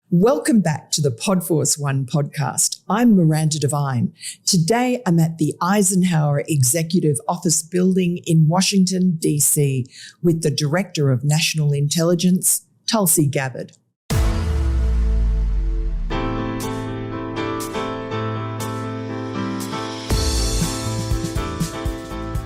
Welcome back to the Podforce One podcast. I'm Miranda Devine. Today, I'm at the Eisenhower Executive Office Building in Washington, D.C. with the Director of National Intelligence, Tulsi Gabbard.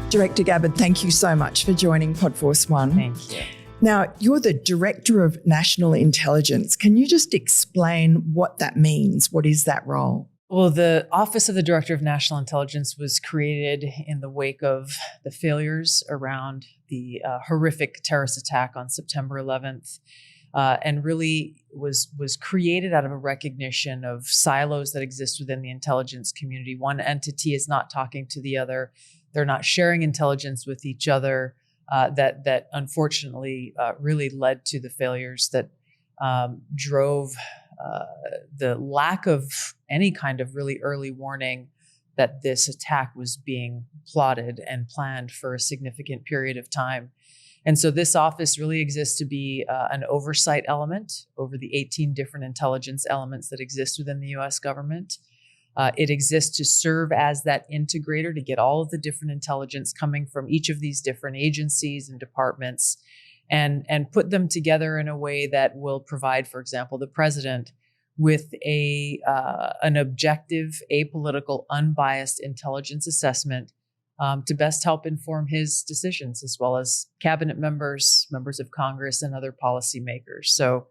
Director Gabbard, thank you so much for joining Podforce One. Thank you. Now, you're the Director of National Intelligence. Can you just explain what that means? What is that role? Well, the Office of the Director of National Intelligence was created in the wake of the failures around the horrific terrorist attack on September 11th, and really was created out of a recognition of silos that exist within the intelligence community. One entity is not talking to the other. They're not sharing intelligence with each other. That unfortunately really led to the failures that drove the lack of any kind of really early warning that this attack was being plotted and planned for a significant period of time. And so this office really exists to be an oversight element over the 18 different intelligence elements that exist within the U.S. government. It exists to serve as that integrator to get all of the different intelligence coming from each of these different agencies and departments and put them together in a way that will provide, for example, the president with an objective, apolitical, unbiased intelligence assessment to best help inform his decisions, as well as cabinet members, members of Congress, and other policymakers. So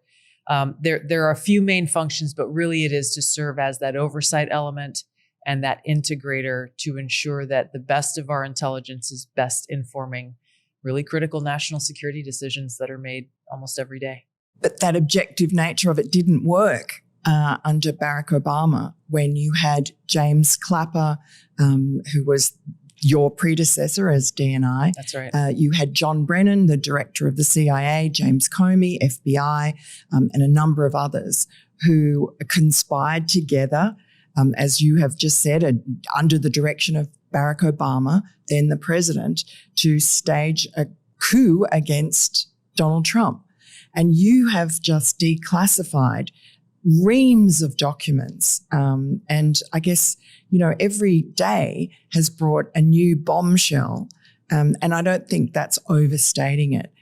there are a few main functions, but really it is to serve as that oversight element and that integrator to ensure that the best of our intelligence is best informing really critical national security decisions that are made almost every day. But that objective nature of it didn't work under Barack Obama when you had James Clapper, who was your predecessor as DNI. That's right. You had John Brennan, the director of the CIA, James Comey, FBI, and a number of others who conspired together, as you have just said, under the direction of Barack Obama, then the president, to stage a coup against Donald Trump. And you have just declassified reams of documents. And I guess, every day has brought a new bombshell. And I don't think that's overstating it.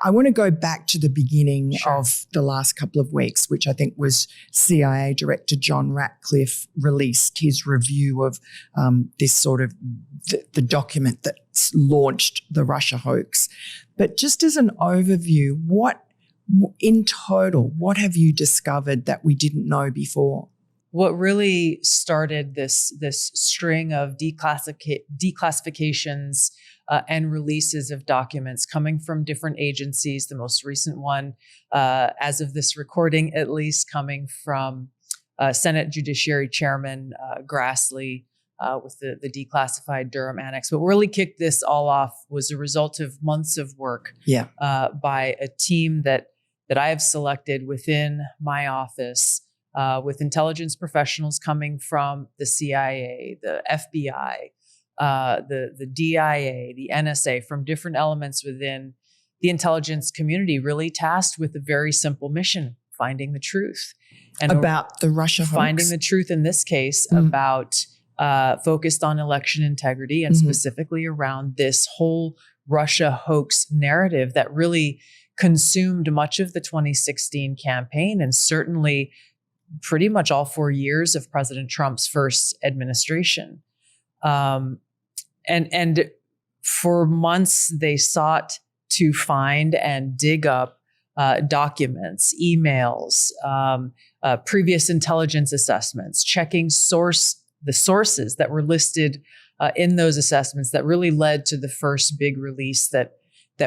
I want to go back to the beginning of the last couple of weeks, which I think was CIA Director John Ratcliffe released his review of this sort of the document that launched the Russia hoax. But just as an overview, in total, what have you discovered that we didn't know before? What really started this string of declassifications and releases of documents coming from different agencies, the most recent one, as of this recording, at least coming from Senate Judiciary Chairman Grassley with the declassified Durham Annex. What really kicked this all off was a result of months of work by a team that I have selected within my office, with intelligence professionals coming from the CIA, the FBI, the DIA, the NSA, from different elements within the intelligence community, really tasked with a very simple mission: finding the truth. And about the Russia hoax. Finding the truth in this case about focused on election integrity and specifically around this whole Russia hoax narrative that really consumed much of the 2016 campaign and certainly pretty much all 4 years of President Trump's first administration. And for months, they sought to find and dig up documents, emails, previous intelligence assessments, checking the sources that were listed in those assessments that really led to the first big release that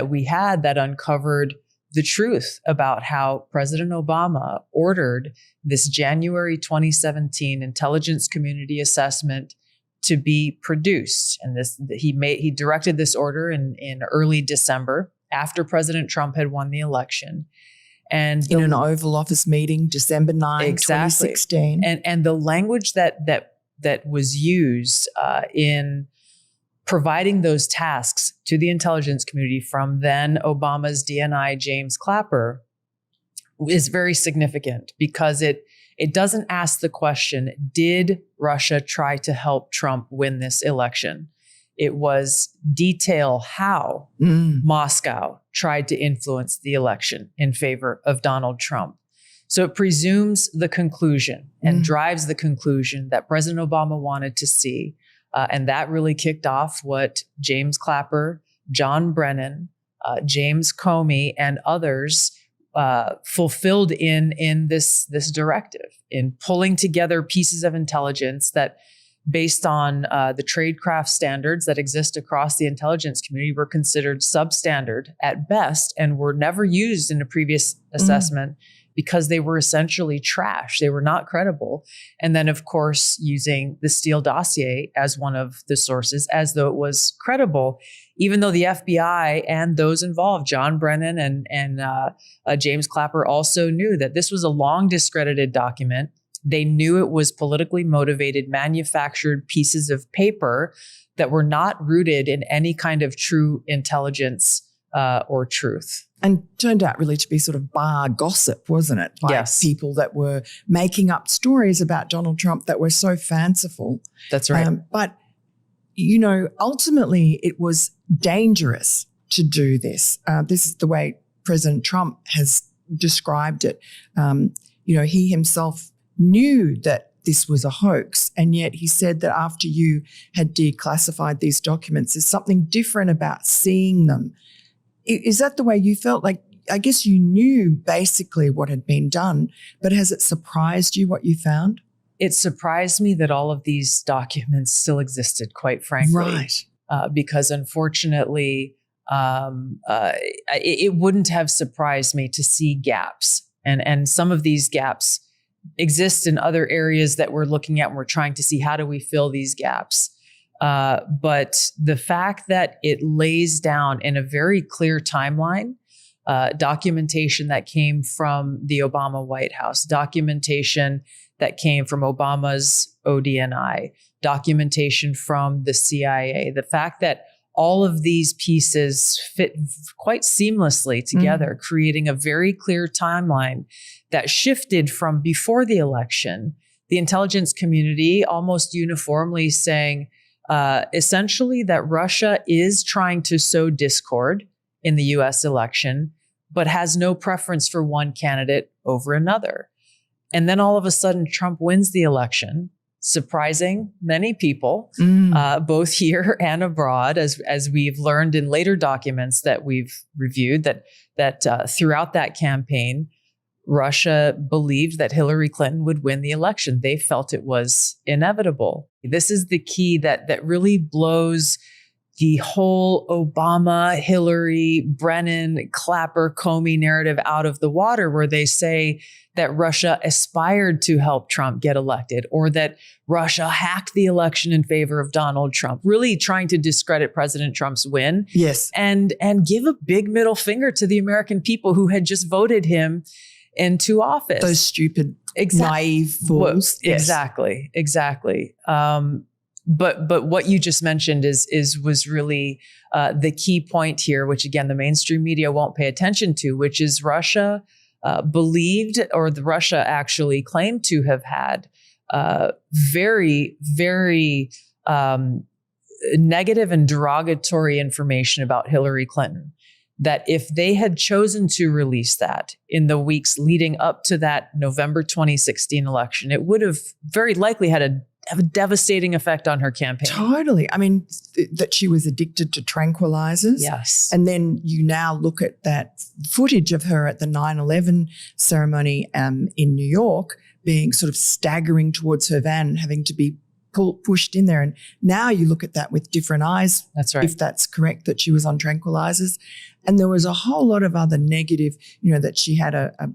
we had that uncovered the truth about how President Obama ordered this January 2017 intelligence community assessment to be produced. And he directed this order in early December after President Trump had won the election. And in an Oval Office meeting, December 9, 2016. And the language that was used in providing those tasks to the intelligence community from then Obama's DNI James Clapper is very significant because it doesn't ask the question, did Russia try to help Trump win this election? It was detail how Moscow tried to influence the election in favor of Donald Trump. So it presumes the conclusion and drives the conclusion that President Obama wanted to see. And that really kicked off what James Clapper, John Brennan, James Comey, and others fulfilled in this directive, in pulling together pieces of intelligence that, based on the tradecraft standards that exist across the intelligence community, were considered substandard at best and were never used in a previous assessment because they were essentially trash. They were not credible. And then, of course, using the Steele dossier as one of the sources as though it was credible, even though the FBI and those involved, John Brennan and James Clapper, also knew that this was a long discredited document. They knew it was politically motivated, manufactured pieces of paper that were not rooted in any kind of true intelligence or truth. And turned out really to be sort of bar gossip, wasn't it? Like people that were making up stories about Donald Trump that were so fanciful. That's right. But, ultimately it was dangerous to do this. This is the way President Trump has described it. He himself knew that this was a hoax, and yet he said that after you had declassified these documents, there's something different about seeing them. Is that the way you felt? Like, I guess you knew basically what had been done, but has it surprised you what you found? It surprised me that all of these documents still existed, quite frankly. Right. Because unfortunately, it wouldn't have surprised me to see gaps. And some of these gaps exist in other areas that we're looking at and we're trying to see how do we fill these gaps. But the fact that it lays down in a very clear timeline, documentation that came from the Obama White House, documentation that came from Obama's ODNI, documentation from the CIA, the fact that all of these pieces fit quite seamlessly together, creating a very clear timeline that shifted from before the election, the intelligence community almost uniformly saying, essentially that Russia is trying to sow discord in the US election, but has no preference for one candidate over another. And then all of a sudden, Trump wins the election, surprising many people, both here and abroad, as we've learned in later documents that we've reviewed, that throughout that campaign, Russia believed that Hillary Clinton would win the election. They felt it was inevitable. This is the key that really blows the whole Obama, Hillary, Brennan, Clapper, Comey narrative out of the water, where they say that Russia aspired to help Trump get elected, or that Russia hacked the election in favor of Donald Trump, really trying to discredit President Trump's win. Yes. And give a big middle finger to the American people who had just voted him into office. Those stupid, naive fools. Well, exactly. But what you just mentioned was really the key point here, which again the mainstream media won't pay attention to, which is Russia believed, or the Russia actually claimed to have had very, very negative and derogatory information about Hillary Clinton. That if they had chosen to release that in the weeks leading up to that November 2016 election, it would have very likely had a devastating effect on her campaign. Totally. I mean, that she was addicted to tranquilizers. Yes. And then you now look at that footage of her at the 9/11 ceremony in New York, being sort of staggering towards her van and having to be pushed in there. And now you look at that with different eyes. That's right. If that's correct, that she was on tranquilizers. And there was a whole lot of other negative, that she had a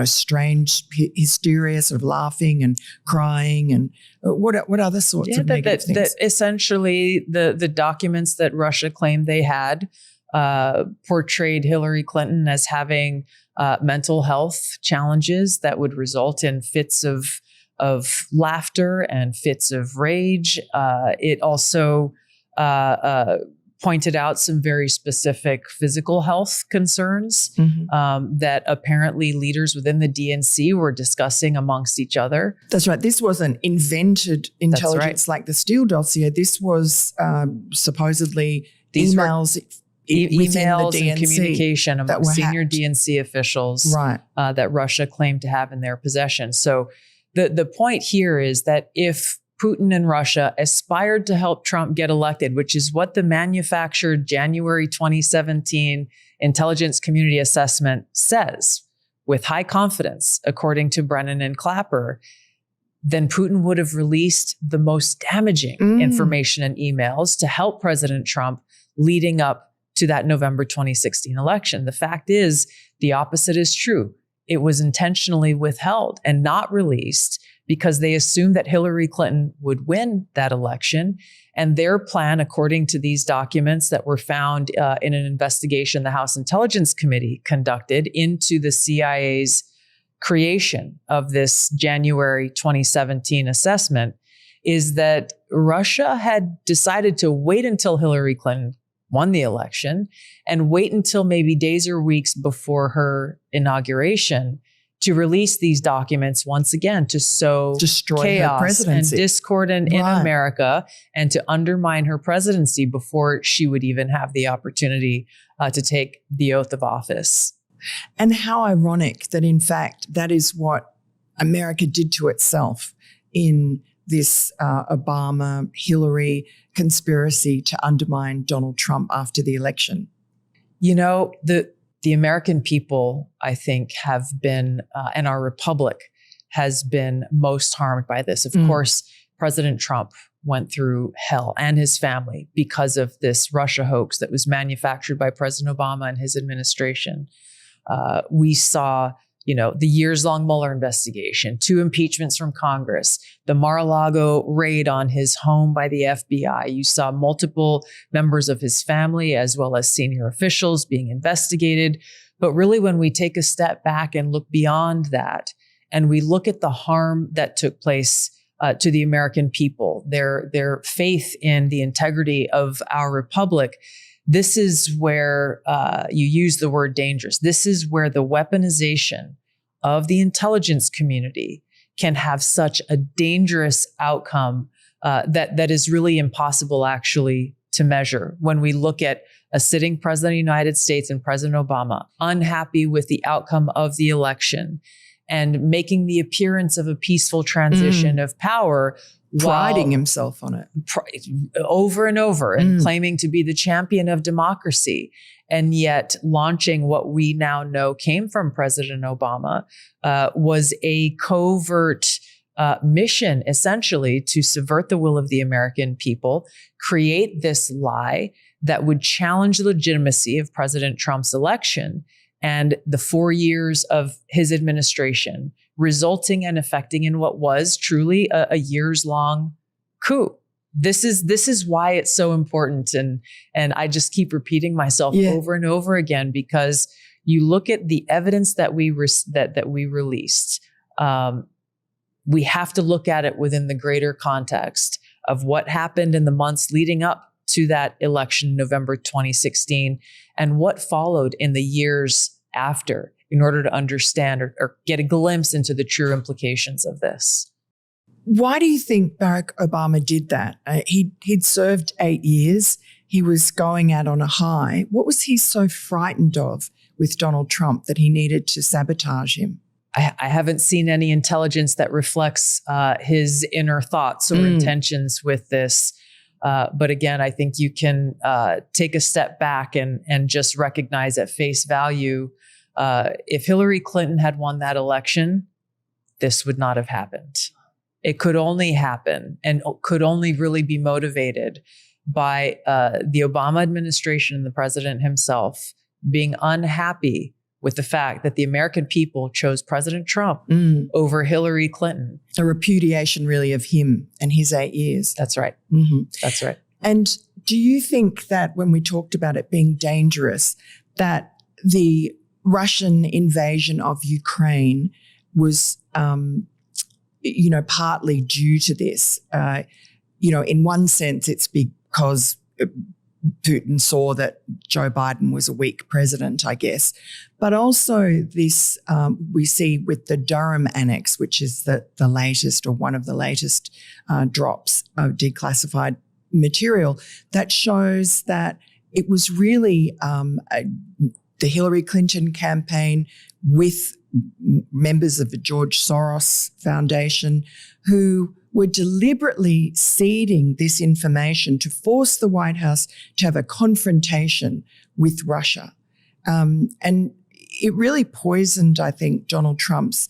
strange hysteria, sort of laughing and crying, and what other sorts of negative things? That essentially the documents that Russia claimed they had portrayed Hillary Clinton as having mental health challenges that would result in fits of laughter and fits of rage. It also pointed out some very specific physical health concerns that apparently leaders within the DNC were discussing amongst each other. That's right. This wasn't invented intelligence like the Steele dossier. This was supposedly emails emails the DNC and communication among senior hacked. DNC officials that Russia claimed to have in their possession. So the point here is that if Putin and Russia aspired to help Trump get elected, which is what the manufactured January 2017 intelligence community assessment says with high confidence, according to Brennan and Clapper, then Putin would have released the most damaging information and emails to help President Trump leading up to that November 2016 election. The fact is, the opposite is true. It was intentionally withheld and not released because they assumed that Hillary Clinton would win that election. And their plan, according to these documents that were found in an investigation the House Intelligence Committee conducted into the CIA's creation of this January 2017 assessment, is that Russia had decided to wait until Hillary Clinton won the election and wait until maybe days or weeks before her inauguration to release these documents once again to sow chaos and discord in America and to undermine her presidency before she would even have the opportunity to take the oath of office. And how ironic that, in fact, that is what America did to itself in this Obama-Hillary conspiracy to undermine Donald Trump after the election. You know, the American people, I think, have been, and our republic has been most harmed by this. Of course, President Trump went through hell and his family because of this Russia hoax that was manufactured by President Obama and his administration. We saw, the years-long Mueller investigation, 2 impeachments from Congress, the Mar-a-Lago raid on his home by the FBI. You saw multiple members of his family as well as senior officials being investigated. But really, when we take a step back and look beyond that, and we look at the harm that took place to the American people, their faith in the integrity of our republic, this is where you use the word dangerous. This is where the weaponization of the intelligence community can have such a dangerous outcome that is really impossible actually to measure. When we look at a sitting president of the United States and President Obama unhappy with the outcome of the election and making the appearance of a peaceful transition of power, priding himself on it over and over and claiming to be the champion of democracy, and yet launching what we now know came from President Obama was a covert mission, essentially, to subvert the will of the American people, create this lie that would challenge the legitimacy of President Trump's election and the 4 years of his administration, resulting and affecting in what was truly a years-long coup. This is why it's so important, and I just keep repeating myself over and over again, because you look at the evidence that we released. We have to look at it within the greater context of what happened in the months leading up to that election, November 2016, and what followed in the years after, in order to understand or get a glimpse into the true implications of this. Why do you think Barack Obama did that? He'd served 8 years. He was going out on a high. What was he so frightened of with Donald Trump that he needed to sabotage him? I haven't seen any intelligence that reflects his inner thoughts or intentions with this. But again, I think you can take a step back and just recognize at face value, if Hillary Clinton had won that election, this would not have happened. It could only happen and could only really be motivated by the Obama administration and the president himself being unhappy with the fact that the American people chose President Trump over Hillary Clinton. A repudiation really of him and his 8 years. That's right. That's right. And do you think that when we talked about it being dangerous, that the Russian invasion of Ukraine was, partly due to this? In one sense, it's because Putin saw that Joe Biden was a weak president, I guess. But also this, we see with the Durham Annex, which is the latest or one of the latest drops of declassified material, that shows that it was really the Hillary Clinton campaign with members of the George Soros Foundation who were deliberately seeding this information to force the White House to have a confrontation with Russia. And it really poisoned, I think, Donald Trump's,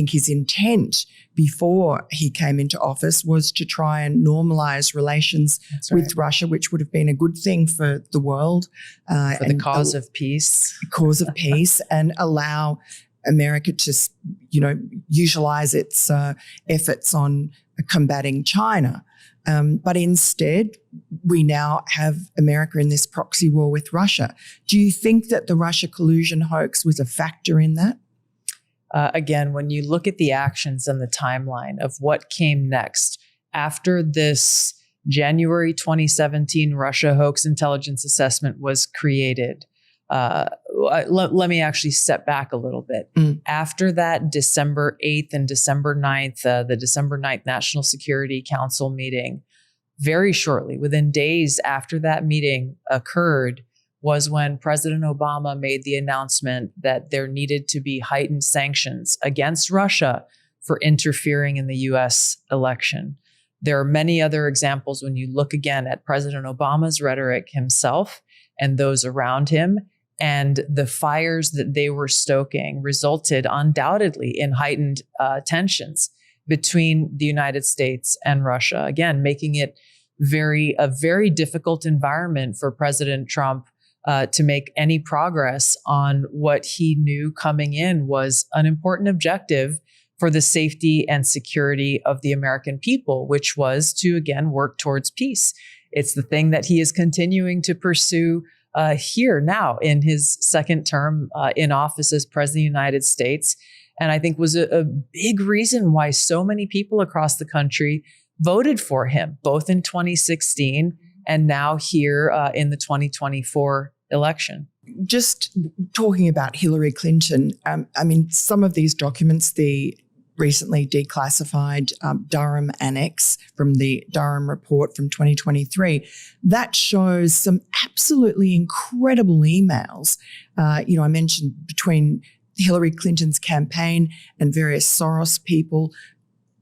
his intent before he came into office was to try and normalize relations with Russia, which would have been a good thing for the world. For the cause of peace. Cause of peace, and allow America to, utilize its efforts on combating China. But instead, we now have America in this proxy war with Russia. Do you think that the Russia collusion hoax was a factor in that? Again, when you look at the actions and the timeline of what came next after this January 2017 Russia hoax intelligence assessment was created, let me actually step back a little bit. After that December 8th and December 9th, the December 9th National Security Council meeting, very shortly, within days after that meeting occurred, was when President Obama made the announcement that there needed to be heightened sanctions against Russia for interfering in the U.S. election. There are many other examples when you look again at President Obama's rhetoric himself and those around him, and the fires that they were stoking resulted undoubtedly in heightened tensions between the United States and Russia, again, making it a very difficult environment for President Trump to make any progress on what he knew coming in was an important objective for the safety and security of the American people, which was to, again, work towards peace. It's the thing that he is continuing to pursue here now in his second term in office as President of the United States. And I think was a big reason why so many people across the country voted for him, both in 2016 and now here in the 2024 election. Just talking about Hillary Clinton, some of these documents, the recently declassified Durham Annex from the Durham report from 2023, that shows some absolutely incredible emails. I mentioned between Hillary Clinton's campaign and various Soros people,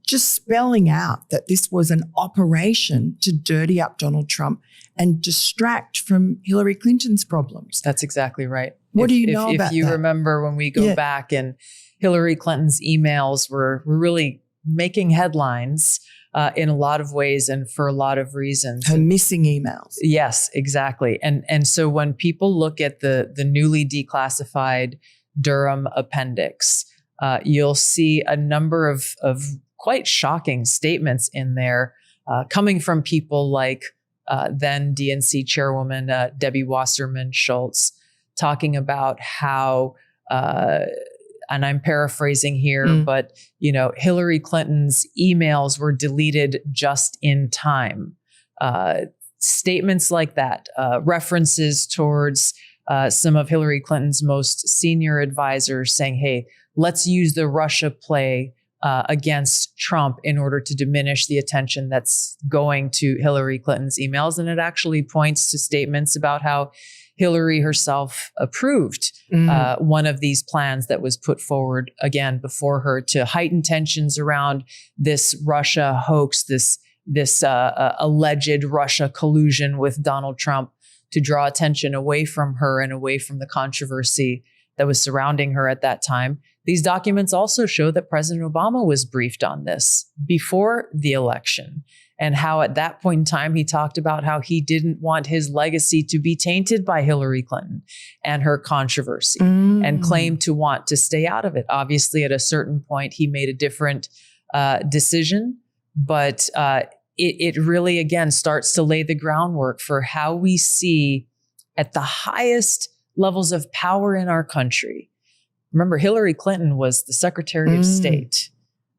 just spelling out that this was an operation to dirty up Donald Trump and distract from Hillary Clinton's problems. That's exactly right. What do you know about that? If you remember when we go back and Hillary Clinton's emails were really making headlines in a lot of ways and for a lot of reasons. Her missing emails. Yes, exactly. And so when people look at the newly declassified Durham appendix, you'll see a number of quite shocking statements in there coming from people like then DNC chairwoman Debbie Wasserman Schultz, talking about how, and I'm paraphrasing here, but Hillary Clinton's emails were deleted just in time. Statements like that, references towards some of Hillary Clinton's most senior advisors saying, hey, let's use the Russia play against Trump in order to diminish the attention that's going to Hillary Clinton's emails. And it actually points to statements about how Hillary herself approved one of these plans that was put forward again before her to heighten tensions around this Russia hoax, this alleged Russia collusion with Donald Trump, to draw attention away from her and away from the controversy that was surrounding her at that time. These documents also show that President Obama was briefed on this before the election, and how at that point in time, he talked about how he didn't want his legacy to be tainted by Hillary Clinton and her controversy, and claimed to want to stay out of it. Obviously, at a certain point, he made a different decision, but it really, again, starts to lay the groundwork for how we see at the highest levels of power in our country. Remember, Hillary Clinton was the Secretary of State.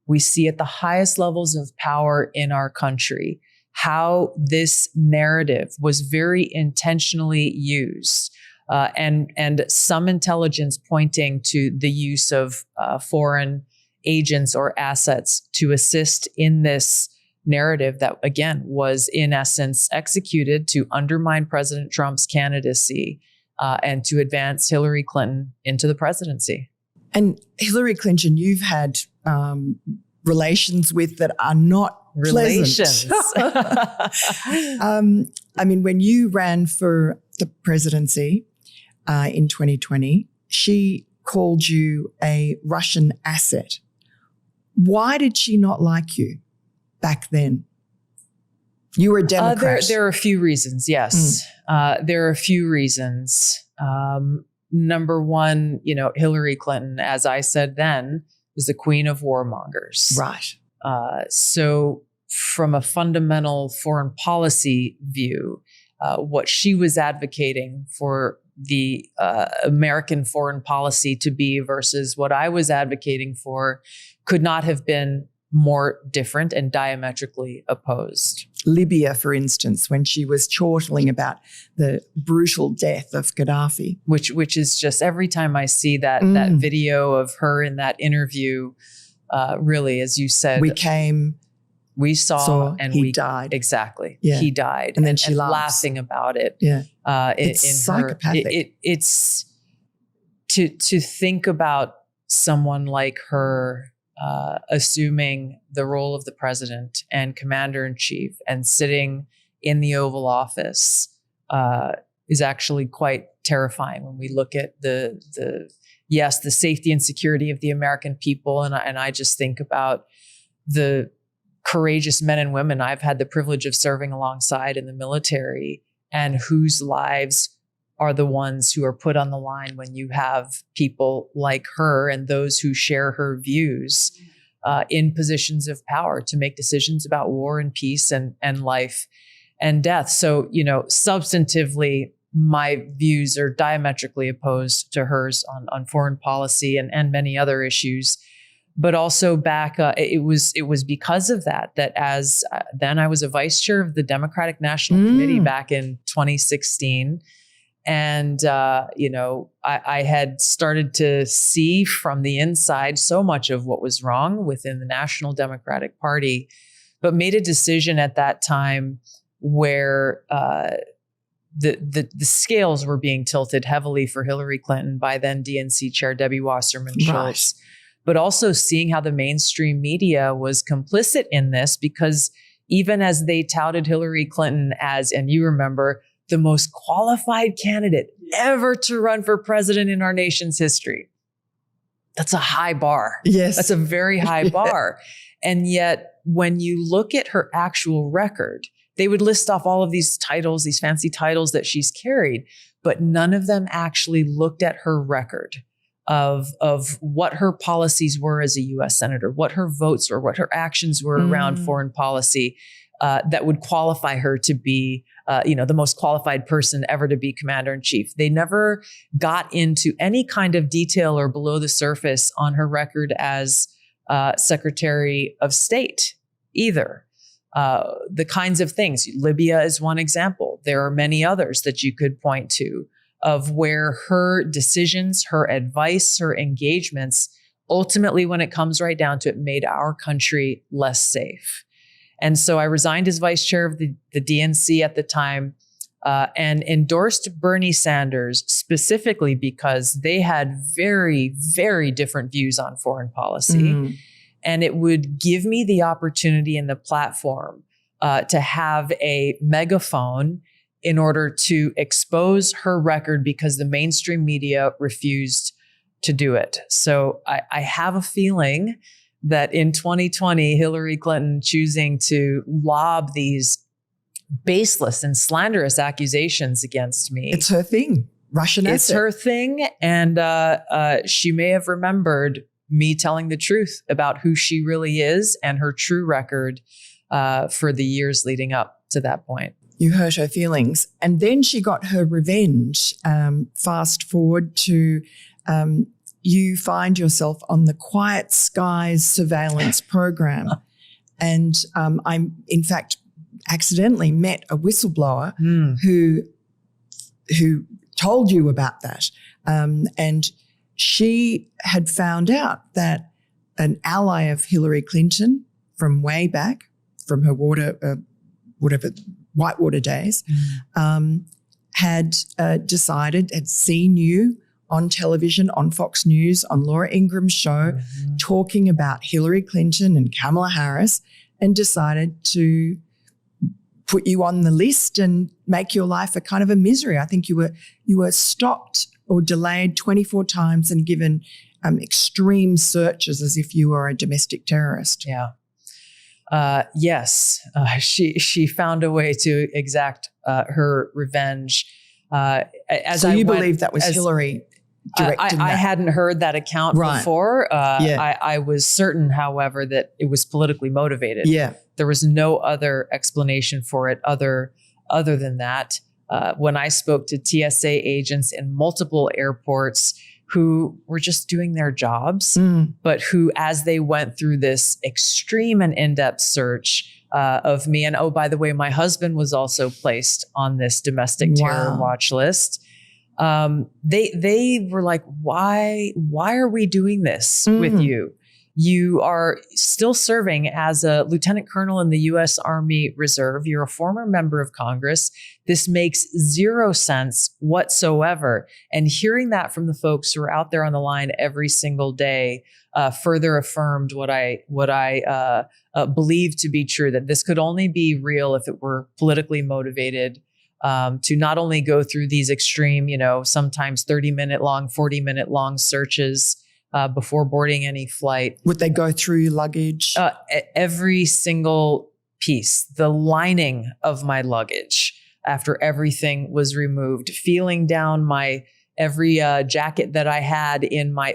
We see at the highest levels of power in our country how this narrative was very intentionally used. And some intelligence pointing to the use of foreign agents or assets to assist in this narrative that, again, was in essence executed to undermine President Trump's candidacy and to advance Hillary Clinton into the presidency. And Hillary Clinton, you've had relations with that are not relations. I mean, when you ran for the presidency in 2020, she called you a Russian asset. Why did she not like you back then? You were a Democrat. There are a few reasons, yes. There are a few reasons. Number one, Hillary Clinton, as I said then, is the queen of warmongers. Right. So from a fundamental foreign policy view, what she was advocating for the American foreign policy to be versus what I was advocating for could not have been more different and diametrically opposed. Libya, for instance, when she was chortling about the brutal death of Gaddafi. Which is just every time I see that video of her in that interview, really, as you said, we saw and he died. Exactly. Yeah. He died. And then she laughs. Laughing about it. Yeah. It's psychopathic. It's to think about someone like her assuming the role of the president and commander-in-chief and sitting in the Oval Office is actually quite terrifying when we look at the safety and security of the American people. And I just think about the courageous men and women I've had the privilege of serving alongside in the military, and whose lives are the ones who are put on the line when you have people like her and those who share her views in positions of power to make decisions about war and peace and life and death. So, substantively, my views are diametrically opposed to hers on foreign policy and many other issues. But also back, it was because of that as then I was a vice chair of the Democratic National Committee back in 2016. And, I had started to see from the inside so much of what was wrong within the National Democratic Party, but made a decision at that time where the scales were being tilted heavily for Hillary Clinton by then DNC Chair Debbie Wasserman Schultz. Right. But also seeing how the mainstream media was complicit in this, because even as they touted Hillary Clinton as, and you remember, the most qualified candidate ever to run for president in our nation's history. That's a high bar. Yes. That's a very high bar. And yet, when you look at her actual record, they would list off all of these titles, these fancy titles that she's carried, but none of them actually looked at her record of what her policies were as a U.S. Senator, what her votes were, what her actions were around foreign policy that would qualify her to be the most qualified person ever to be commander-in-chief. They never got into any kind of detail or below the surface on her record as Secretary of State either. The kinds of things, Libya is one example. There are many others that you could point to of where her decisions, her advice, her engagements, ultimately, when it comes right down to it, made our country less safe. And so I resigned as vice chair of the DNC at the time and endorsed Bernie Sanders specifically because they had very, very different views on foreign policy. And it would give me the opportunity and the platform to have a megaphone in order to expose her record because the mainstream media refused to do it. So I have a feeling that in 2020, Hillary Clinton choosing to lob these baseless and slanderous accusations against me. It's her thing. Russian asset. It's her thing. And she may have remembered me telling the truth about who she really is and her true record for the years leading up to that point. You hurt her feelings. And then she got her revenge. Fast forward to you find yourself on the Quiet Skies surveillance program. And I'm, in fact, accidentally met a whistleblower who told you about that. And she had found out that an ally of Hillary Clinton from way back, from her Whitewater days, had seen you on television, on Fox News, on Laura Ingram's show, talking about Hillary Clinton and Kamala Harris, and decided to put you on the list and make your life a kind of a misery. I think you were stopped or delayed 24 times and given extreme searches as if you were a domestic terrorist. Yeah. Yes. She found a way to exact her revenge. So you believe that was Hillary directing that? I hadn't heard that account before. I was certain, however, that it was politically motivated. Yeah. There was no other explanation for it other than that. When I spoke to TSA agents in multiple airports who were just doing their jobs, but who, as they went through this extreme and in-depth search of me, and oh, by the way, my husband was also placed on this domestic terror watch list. They were like, why are we doing this with you? You are still serving as a lieutenant colonel in the U.S. Army Reserve. You're a former member of Congress. This makes zero sense whatsoever. And hearing that from the folks who are out there on the line every single day further affirmed what I believe to be true, that this could only be real if it were politically motivated. To not only go through these extreme, sometimes 30-minute long, 40-minute long searches before boarding any flight. Would they go through your luggage? Every single piece, the lining of my luggage after everything was removed, feeling down my every jacket that I had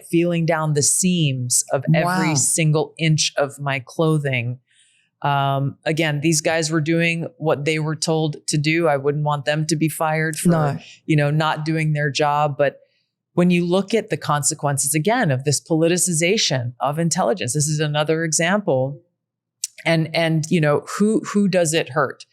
feeling down the seams of every single inch of my clothing. Again, these guys were doing what they were told to do. I wouldn't want them to be fired for, not doing their job. But when you look at the consequences, again, of this politicization of intelligence, this is another example. And who does it hurt?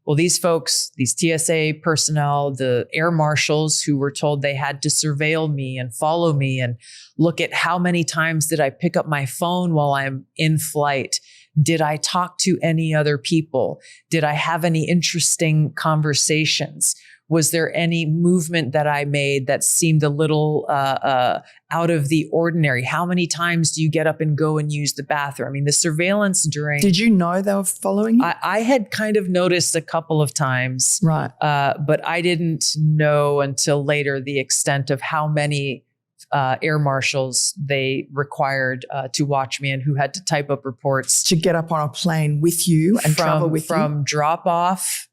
Well, these folks, these TSA personnel, the air marshals who were told they had to surveil me and follow me and look at how many times did I pick up my phone while I'm in flight? Did I talk to any other people? Did I have any interesting conversations? Was there any movement that I made that seemed a little out of the ordinary? How many times do you get up and go and use the bathroom? I mean, the surveillance during... Did you know they were following you? I had kind of noticed a couple of times. Right. But I didn't know until later the extent of how many air marshals they required to watch me and who had to type up reports. To get up on a plane with you and travel with you? From drop off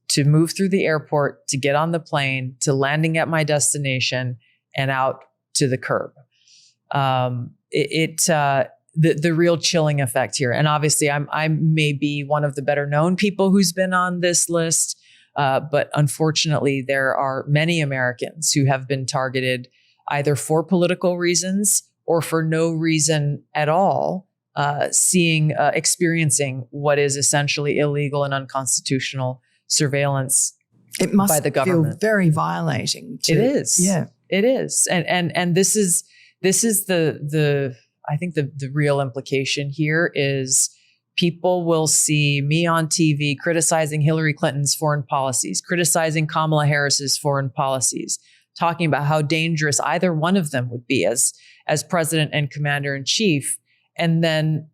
to move through the airport, to get on the plane, to landing at my destination and out to the curb. The real chilling effect here. And obviously I may be one of the better known people who's been on this list. But unfortunately, there are many Americans who have been targeted either for political reasons or for no reason at all, experiencing what is essentially illegal and unconstitutional surveillance by the government. Feel very violating. It is. Yeah, it is. And this is the I think the real implication here is people will see me on TV criticizing Hillary Clinton's foreign policies, criticizing Kamala Harris's foreign policies, talking about how dangerous either one of them would be as president and commander in chief, and then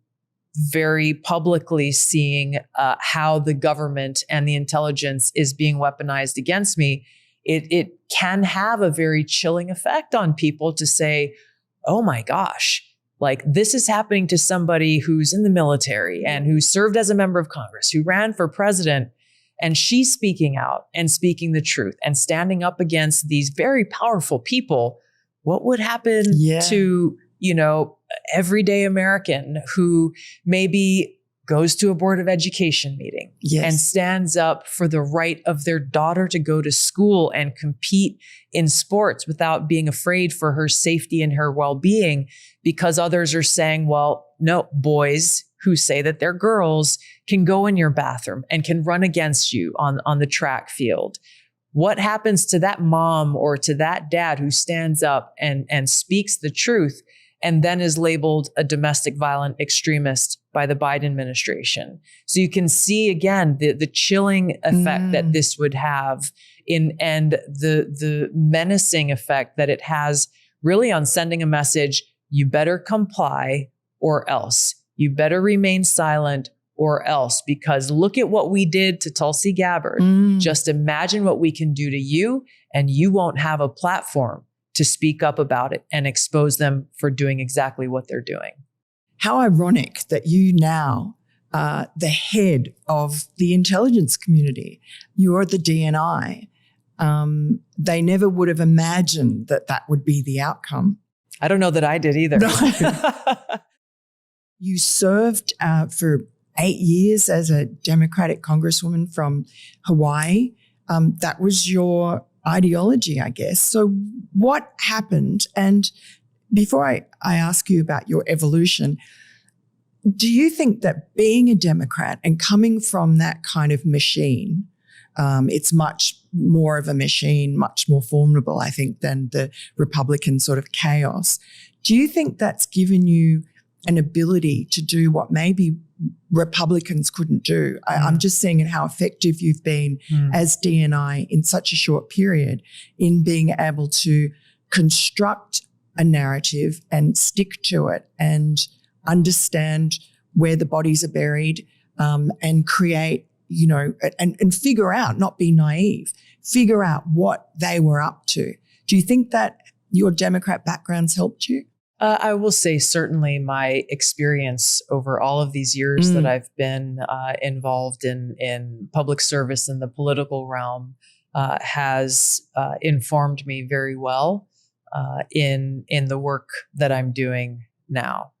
very publicly seeing how the government and the intelligence is being weaponized against me. It can have a very chilling effect on people to say, oh my gosh, like this is happening to somebody who's in the military and who served as a member of Congress, who ran for president, and she's speaking out and speaking the truth and standing up against these very powerful people. What would happen to, everyday American who maybe goes to a Board of Education meeting and stands up for the right of their daughter to go to school and compete in sports without being afraid for her safety and her well-being, because others are saying, well, no, boys who say that they're girls can go in your bathroom and can run against you on the track field. What happens to that mom or to that dad who stands up and speaks the truth and then is labeled a domestic violent extremist by the Biden administration? So you can see, again, the chilling effect that this would have and the menacing effect that it has really on sending a message: you better comply or else. You better remain silent or else, because look at what we did to Tulsi Gabbard. Just imagine what we can do to you, and you won't have a platform to speak up about it and expose them for doing exactly what they're doing. How ironic that you now are the head of the intelligence community. You're the DNI. They never would have imagined that that would be the outcome. I don't know that I did either. No. You served for 8 years as a Democratic congresswoman from Hawaii. That was your ideology, I guess. So what happened? And before I ask you about your evolution, do you think that being a Democrat and coming from that kind of machine, it's much more of a machine, much more formidable, I think, than the Republican sort of chaos. Do you think that's given you an ability to do what maybe Republicans couldn't do? I'm just seeing how effective you've been as DNI in such a short period in being able to construct a narrative and stick to it and understand where the bodies are buried, and create, and figure out, not be naive, figure out what they were up to. Do you think that your Democrat background's helped you? I will say certainly my experience over all of these years that I've been involved in public service in the political realm has informed me very well in the work that I'm doing now.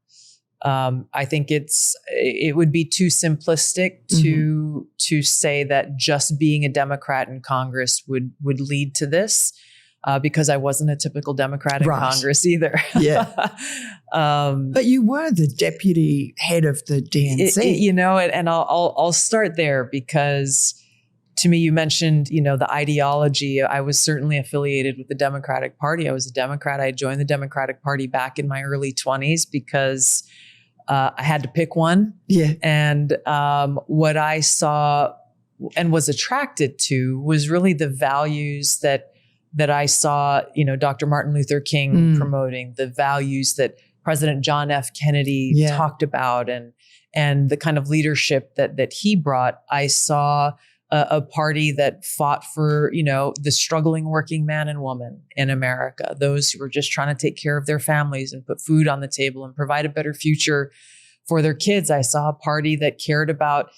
I think it would be too simplistic to say that just being a Democrat in Congress would lead to this. Because I wasn't a typical Democrat in Congress either. But you were the deputy head of the DNC. And I'll start there, because to me, you mentioned, the ideology. I was certainly affiliated with the Democratic Party. I was a Democrat. I joined the Democratic Party back in my early 20s because I had to pick one. And what I saw and was attracted to was really the values that I saw, Dr. Martin Luther King promoting, the values that President John F. Kennedy talked about, and the kind of leadership that he brought. I saw a party that fought for, the struggling working man and woman in America, those who were just trying to take care of their families and put food on the table and provide a better future for their kids. I saw a party that cared about,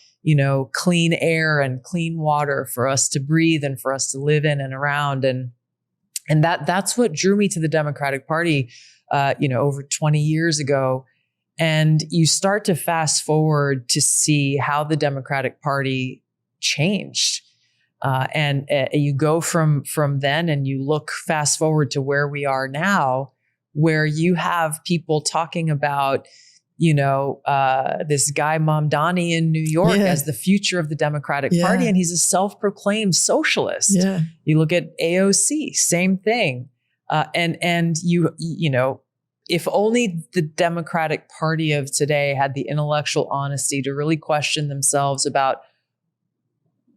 clean air and clean water for us to breathe and for us to live in and around. And that's what drew me to the Democratic Party, over 20 years ago. And you start to fast forward to see how the Democratic Party changed. And you go from then and you look fast forward to where we are now, where you have people talking about, this guy Mamdani in New York as the future of the Democratic Party, and he's a self-proclaimed socialist. You look at AOC, same thing. And if only the Democratic Party of today had the intellectual honesty to really question themselves about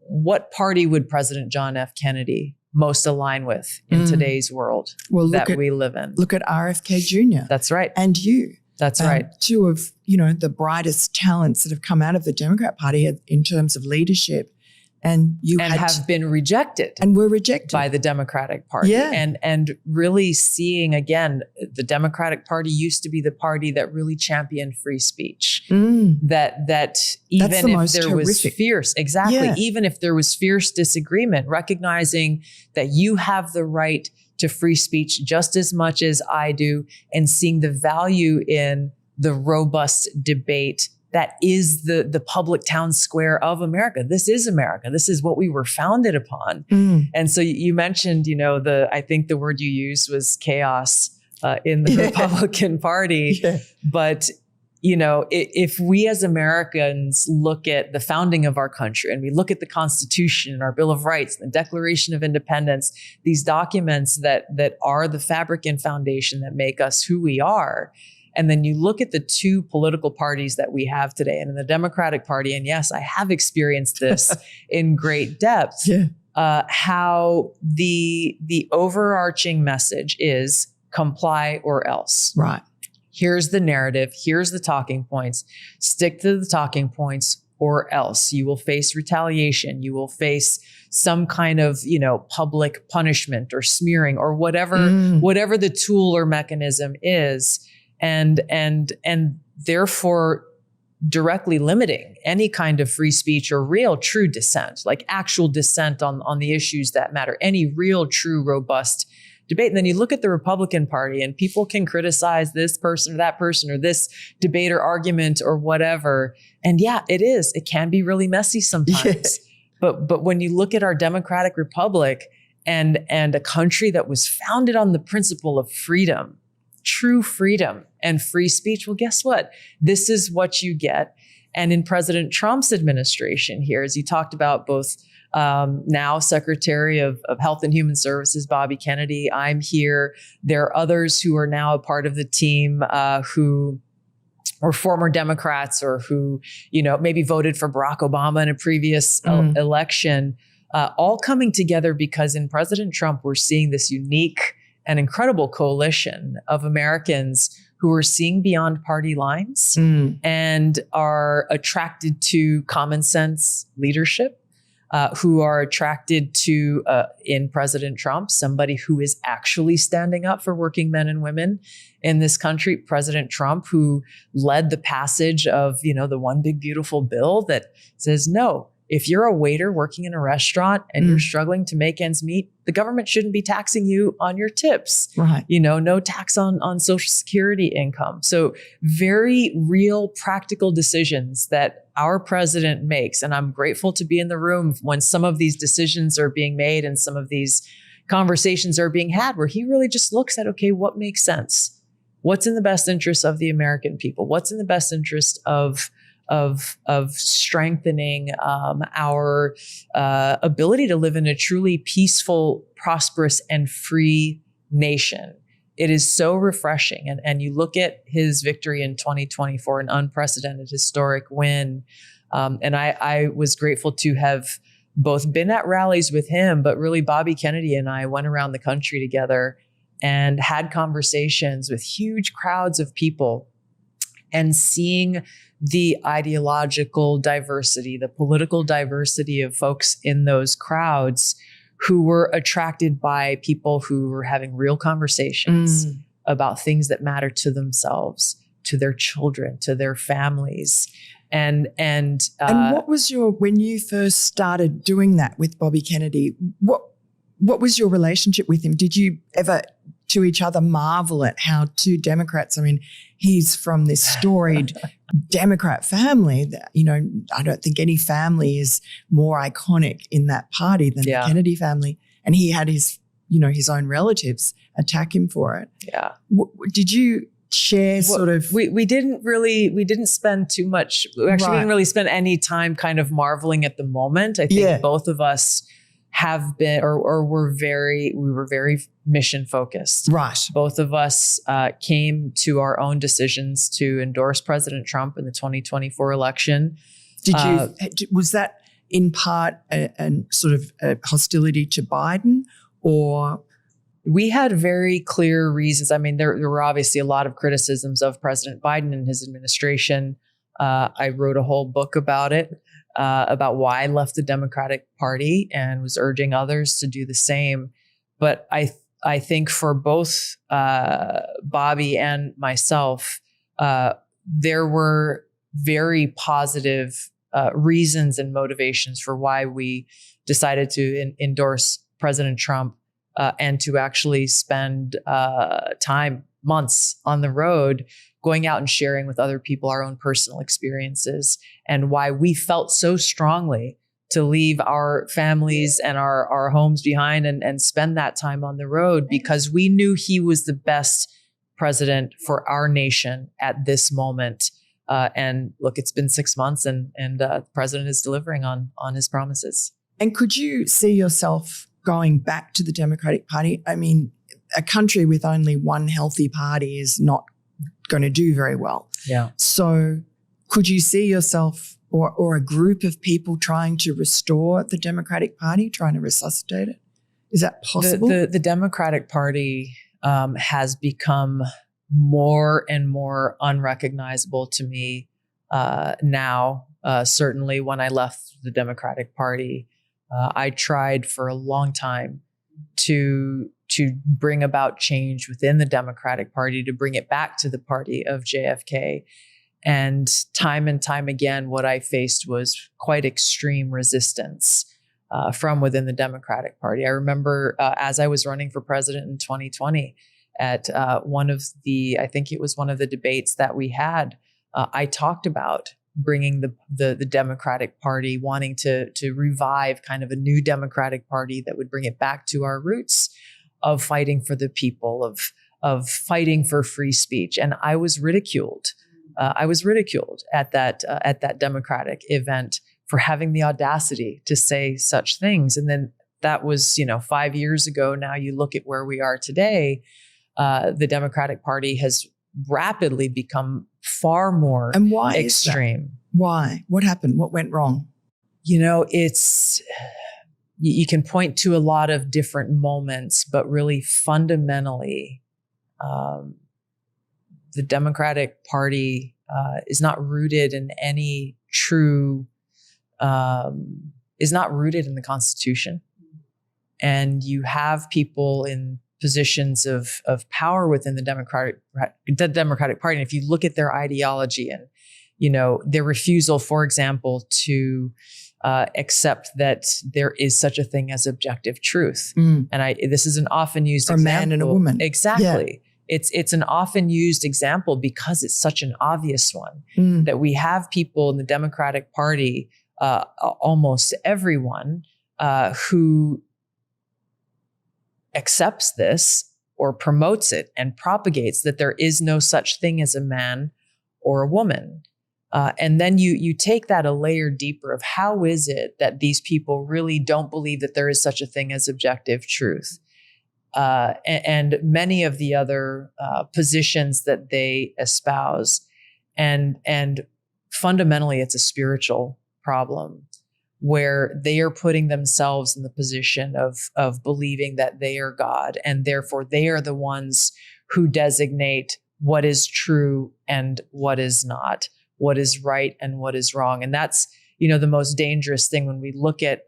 what party would President John F. Kennedy most align with in today's world we live in. Look at RFK Jr. That's right. And you. That's right. Two of, the brightest talents that have come out of the Democrat Party in terms of leadership. And have been rejected. And were rejected. By the Democratic Party. And really seeing, again, the Democratic Party used to be the party that really championed free speech. That even if there was fierce, even if there was fierce disagreement, recognizing that you have the right to free speech just as much as I do, and seeing the value in the robust debate that is the public town square of America. This is America. This is what we were founded upon. And so you mentioned, I think the word you used was chaos in the Republican Party. But, if we as Americans look at the founding of our country and we look at the Constitution and our Bill of Rights, and the Declaration of Independence, these documents that are the fabric and foundation that make us who we are. And then you look at the two political parties that we have today, and in the Democratic Party, and yes, I have experienced this in great depth, how the overarching message is comply or else. Right. Here's the narrative. Here's the talking points. Stick to the talking points or else. You will face retaliation. You will face some kind of, public punishment or smearing or whatever the tool or mechanism is. And therefore directly limiting any kind of free speech or real true dissent, like actual dissent on the issues that matter, any real, true, robust debate. And then you look at the Republican Party and people can criticize this person or that person or this debate or argument or whatever. And it can be really messy sometimes. But when you look at our democratic republic and a country that was founded on the principle of freedom, true freedom and free speech, well, guess what? This is what you get. And in President Trump's administration here, as you talked about both now Secretary of Health and Human Services, Bobby Kennedy, I'm here. There are others who are now a part of the team who or former Democrats or who, maybe voted for Barack Obama in a previous election, all coming together because in President Trump, we're seeing this unique and incredible coalition of Americans who are seeing beyond party lines and are attracted to common sense leadership, who are attracted to, in President Trump, somebody who is actually standing up for working men and women in this country. President Trump, who led the passage of, the one big beautiful bill that says, no, if you're a waiter working in a restaurant and you're struggling to make ends meet, the government shouldn't be taxing you on your tips. Right. No tax on Social Security income. So very real practical decisions that our president makes. And I'm grateful to be in the room when some of these decisions are being made and some of these conversations are being had where he really just looks at, okay, what makes sense? What's in the best interest of the American people? What's in the best interest of strengthening our ability to live in a truly peaceful, prosperous, and free nation? It is so refreshing. And you look at his victory in 2024, an unprecedented, historic win. And I was grateful to have both been at rallies with him, but really Bobby Kennedy and I went around the country together and had conversations with huge crowds of people and seeing the ideological diversity, the political diversity of folks in those crowds who were attracted by people who were having real conversations about things that matter to themselves, to their children, to their families. And what was when you first started doing that with Bobby Kennedy, what was your relationship with him? Did you ever to each other marvel at how two Democrats, he's from this storied Democrat family that, I don't think any family is more iconic in that party than the Kennedy family. And he had his own relatives attack him for it. Yeah. Did you share we didn't spend too much, we actually didn't really spend any time kind of marveling at the moment. I think both of us have been, or we were very mission focused. Right. Both of us came to our own decisions to endorse President Trump in the 2024 election. Was that in part a sort of a hostility to Biden, or? We had very clear reasons. There were obviously a lot of criticisms of President Biden and his administration. I wrote a whole book about it. About why I left the Democratic Party and was urging others to do the same. But I think for both Bobby and myself, there were very positive reasons and motivations for why we decided to endorse President Trump and to actually spend months on the road going out and sharing with other people our own personal experiences, and why we felt so strongly to leave our families and our homes behind and spend that time on the road, because we knew he was the best president for our nation at this moment. And look, it's been 6 months, and the president is delivering on his promises. And could you see yourself going back to the Democratic Party? I mean, a country with only one healthy party is not going to do very well. Yeah. So could you see yourself or a group of people trying to restore the Democratic Party, trying to resuscitate it? Is that possible? The Democratic Party has become more and more unrecognizable to me now. Certainly when I left the Democratic Party, I tried for a long time to bring about change within the Democratic Party, to bring it back to the party of JFK. And time again, what I faced was quite extreme resistance from within the Democratic Party. I remember as I was running for president in 2020, at one of the debates that we had, I talked about bringing the Democratic Party, wanting to revive kind of a new Democratic Party that would bring it back to our roots of fighting for the people, of fighting for free speech. And I was ridiculed. I was ridiculed at that Democratic event for having the audacity to say such things. And then that was, 5 years ago. Now you look at where we are today. The Democratic Party has rapidly become far more extreme. Why? What happened? What went wrong? You can point to a lot of different moments, but really fundamentally, the Democratic Party is not rooted in any true, is not rooted in the Constitution. And you have people in positions of power within the Democratic Party. And if you look at their ideology and, their refusal, for example, to accept that there is such a thing as objective truth. And this is an often used example. A man and a woman. Exactly. Yeah. It's an often used example because it's such an obvious one that we have people in the Democratic Party, almost everyone, who accepts this or promotes it and propagates that there is no such thing as a man or a woman. And then you take that a layer deeper of how is it that these people really don't believe that there is such a thing as objective truth. And many of the other positions that they espouse. And fundamentally, it's a spiritual problem where they are putting themselves in the position of believing that they are God, and therefore they are the ones who designate what is true and what is not, what is right and what is wrong. And that's, the most dangerous thing when we look at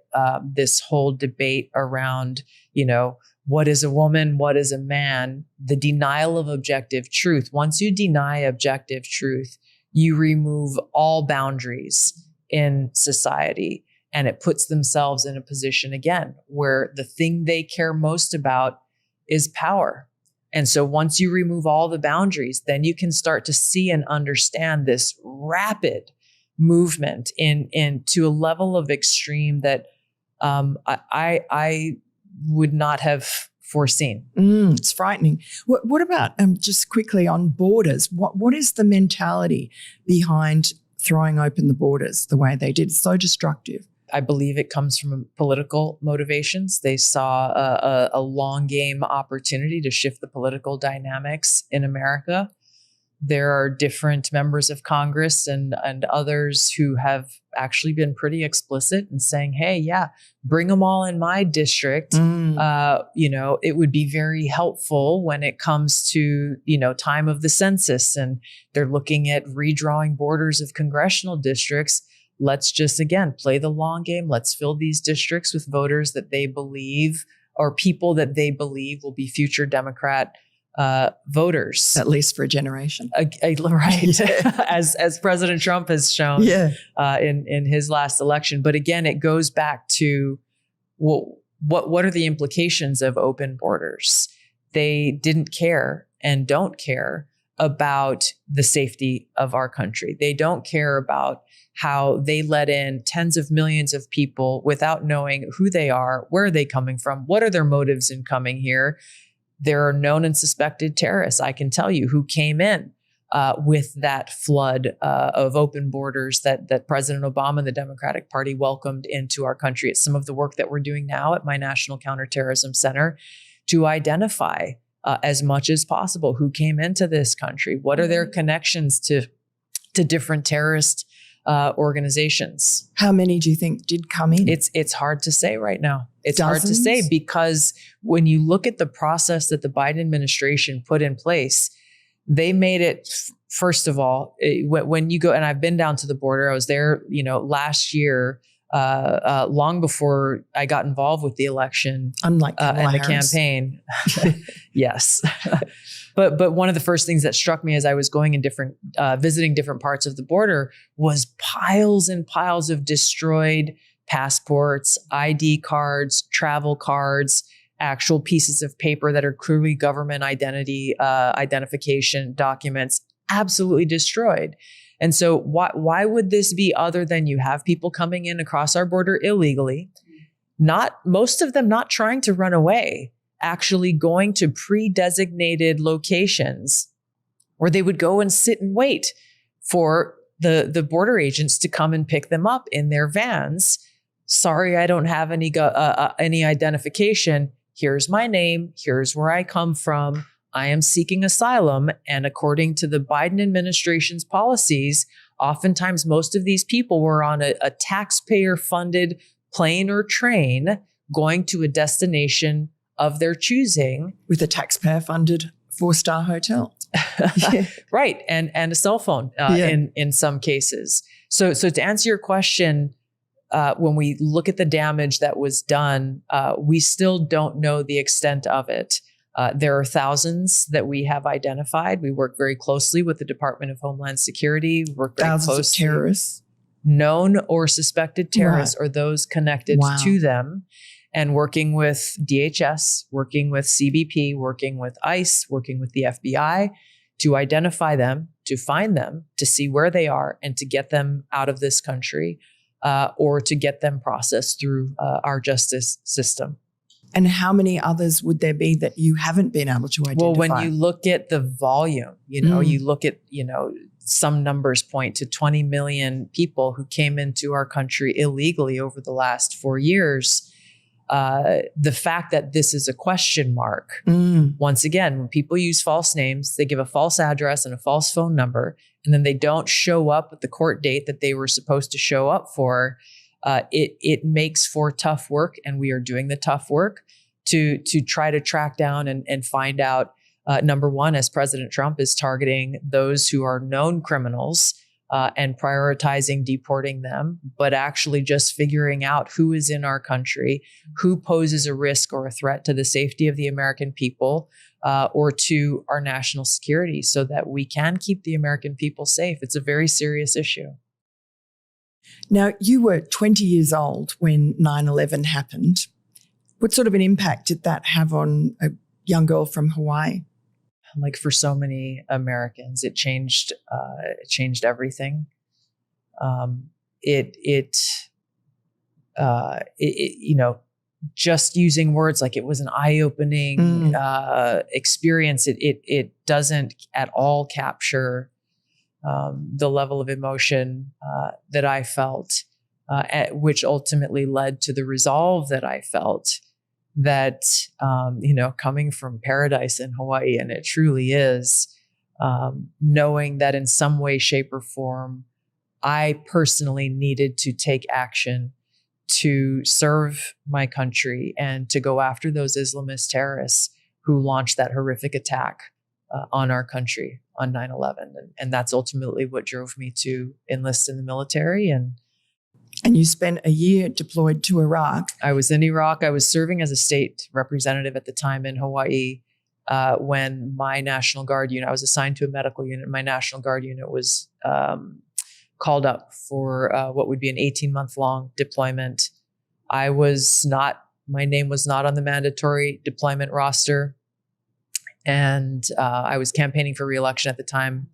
this whole debate around, what is a woman, what is a man, the denial of objective truth. Once you deny objective truth, you remove all boundaries in society. And it puts themselves in a position, again, where the thing they care most about is power. And so once you remove all the boundaries, then you can start to see and understand this rapid movement into a level of extreme that I would not have foreseen. It's frightening. What about just quickly on borders? What is the mentality behind throwing open the borders the way they did? It's so destructive. I believe it comes from political motivations. They saw a long game opportunity to shift the political dynamics in America. There are different members of Congress and others who have actually been pretty explicit in saying, hey, yeah, bring them all in my district. It would be very helpful when it comes to, time of the census, and they're looking at redrawing borders of congressional districts. Let's just, again, play the long game. Let's fill these districts with voters that they believe, or people that they believe will be future Democrat voters. At least for a generation. Right. As President Trump has shown in his last election. But again, it goes back to, well, what are the implications of open borders? They didn't care and don't care about the safety of our country. They don't care about how they let in tens of millions of people without knowing who they are, where are they coming from, what are their motives in coming here. There are known and suspected terrorists, I can tell you, who came in with that flood of open borders that President Obama and the Democratic Party welcomed into our country. It's some of the work that we're doing now at my National Counterterrorism Center to identify as much as possible who came into this country, what are their connections to different terrorist organizations. How many do you think did come in? It's hard to say right now. It's Dozens? hard to say because when you look at the process that the Biden administration put in place, they made it, first of all, when you go, and I've been down to the border, I was there, last year, long before I got involved with the election, Unlike and the Harris. campaign. Yes. But one of the first things that struck me as I was going in visiting different parts of the border was piles and piles of destroyed passports, ID cards, travel cards, actual pieces of paper that are clearly government identification documents, absolutely destroyed. And so why would this be other than you have people coming in across our border illegally, most of them not trying to run away, actually going to pre-designated locations where they would go and sit and wait for the border agents to come and pick them up in their vans. Sorry, I don't have any identification. Here's my name. Here's where I come from. I am seeking asylum. And according to the Biden administration's policies, oftentimes most of these people were on a taxpayer-funded plane or train going to a destination of their choosing. With a taxpayer-funded 4-star hotel. Right. And a cell phone in some cases. So to answer your question, when we look at the damage that was done, we still don't know the extent of it. There are thousands that we have identified. We work very closely with the Department of Homeland Security. We work very Thousands closely. of terrorists. Known or suspected terrorists Right. or those connected Wow. to them. And working with DHS, working with CBP, working with ICE, working with the FBI to identify them, to find them, to see where they are, and to get them out of this country. Or to get them processed through our justice system. And how many others would there be that you haven't been able to identify? Well, when you look at the volume, you look at, some numbers point to 20 million people who came into our country illegally over the last 4 years. The fact that this is a question mark, once again, when people use false names, they give a false address and a false phone number, and then they don't show up at the court date that they were supposed to show up for, it makes for tough work. And we are doing the tough work to try to track down and find out, number one, as President Trump is targeting those who are known criminals, and prioritizing deporting them, but actually just figuring out who is in our country, who poses a risk or a threat to the safety of the American people, or to our national security, so that we can keep the American people safe. It's a very serious issue. Now, you were 20 years old when 9/11 happened. What sort of an impact did that have on a young girl from Hawaii? Like for so many Americans, it changed everything. Just using words like it was an eye-opening experience. It doesn't at all capture the level of emotion that I felt, which ultimately led to the resolve that I felt. That, coming from paradise in Hawaii, and it truly is, knowing that in some way, shape, or form, I personally needed to take action to serve my country and to go after those Islamist terrorists who launched that horrific attack on our country on 9/11. And that's ultimately what drove me to enlist in the military. And you spent a year deployed to Iraq. I was in Iraq. I was serving as a state representative at the time in Hawaii when my National Guard unit, I was assigned to a medical unit. My National Guard unit was called up for what would be an 18-month-long deployment. My name was not on the mandatory deployment roster. And I was campaigning for re-election at the time.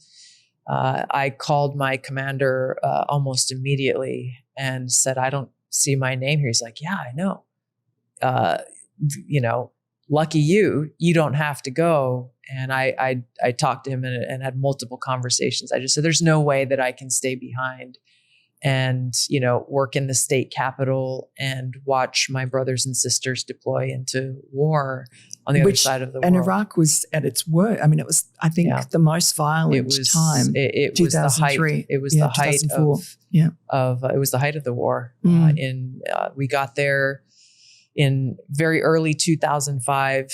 I called my commander almost immediately and said, I don't see my name here. He's like, yeah, I know. Lucky you don't have to go. And I talked to him and had multiple conversations. I just said, there's no way that I can stay behind and, work in the state capitol and watch my brothers and sisters deploy into war on the other side of the world. And Iraq was at its worst. I mean, it was, I think, the most violent time. It was the height. It was the height it was the height of the war. We got there in very early 2005.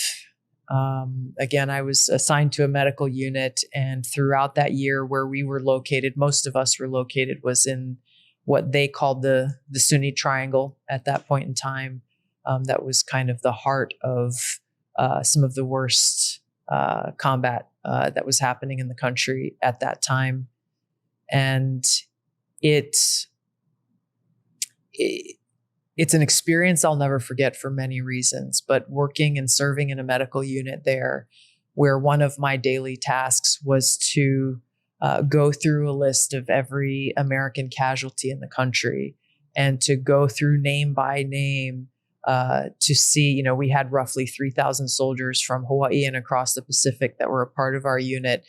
Again, I was assigned to a medical unit, and throughout that year where we were located, most of us were located, was in what they called the Sunni Triangle at that point in time. That was kind of the heart of some of the worst combat that was happening in the country at that time. And it's an experience I'll never forget for many reasons, but working and serving in a medical unit there, where one of my daily tasks was to go through a list of every American casualty in the country and to go through name by name to see, we had roughly 3,000 soldiers from Hawaii and across the Pacific that were a part of our unit,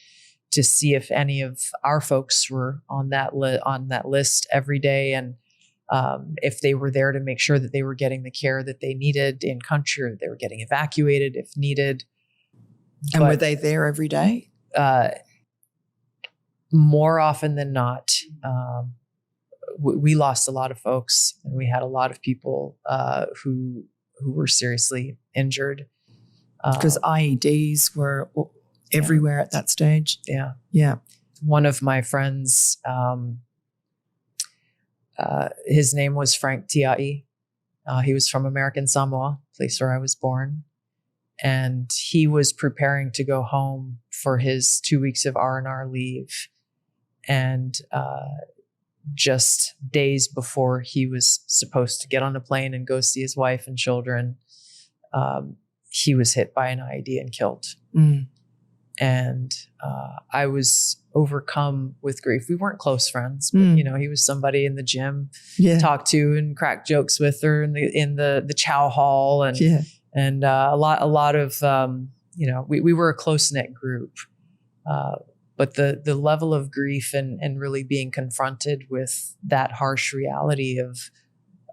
to see if any of our folks were on that list every day, and if they were there, to make sure that they were getting the care that they needed in country, or they were getting evacuated if needed. And were they there every day? More often than not. We lost a lot of folks, and we had a lot of people who were seriously injured. Because IEDs were everywhere at that stage. Yeah. Yeah. One of my friends, his name was Frank Tia'i. He was from American Samoa, place where I was born. And he was preparing to go home for his 2 weeks of R&R leave. And just days before he was supposed to get on a plane and go see his wife and children, he was hit by an IED and killed. And I was overcome with grief. We weren't close friends, but he was somebody in the gym, talked to and cracked jokes with her in the chow hall, and a lot of we were a close knit group. But the level of grief and really being confronted with that harsh reality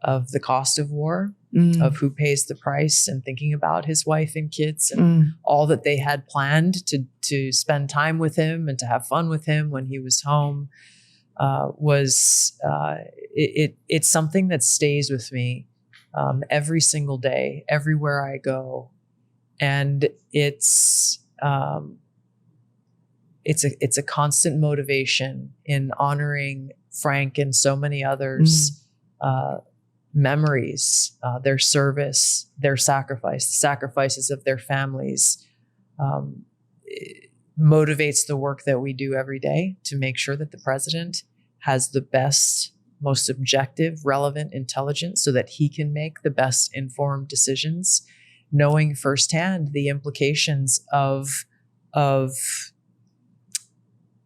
of the cost of war, of who pays the price, and thinking about his wife and kids and all that they had planned to spend time with him and to have fun with him when he was home, it's something that stays with me every single day, everywhere I go. And it's a constant motivation in honoring Frank and so many others' memories, their service, their sacrifice, the sacrifices of their families. It motivates the work that we do every day to make sure that the president has the best, most objective, relevant intelligence so that he can make the best informed decisions, knowing firsthand the implications of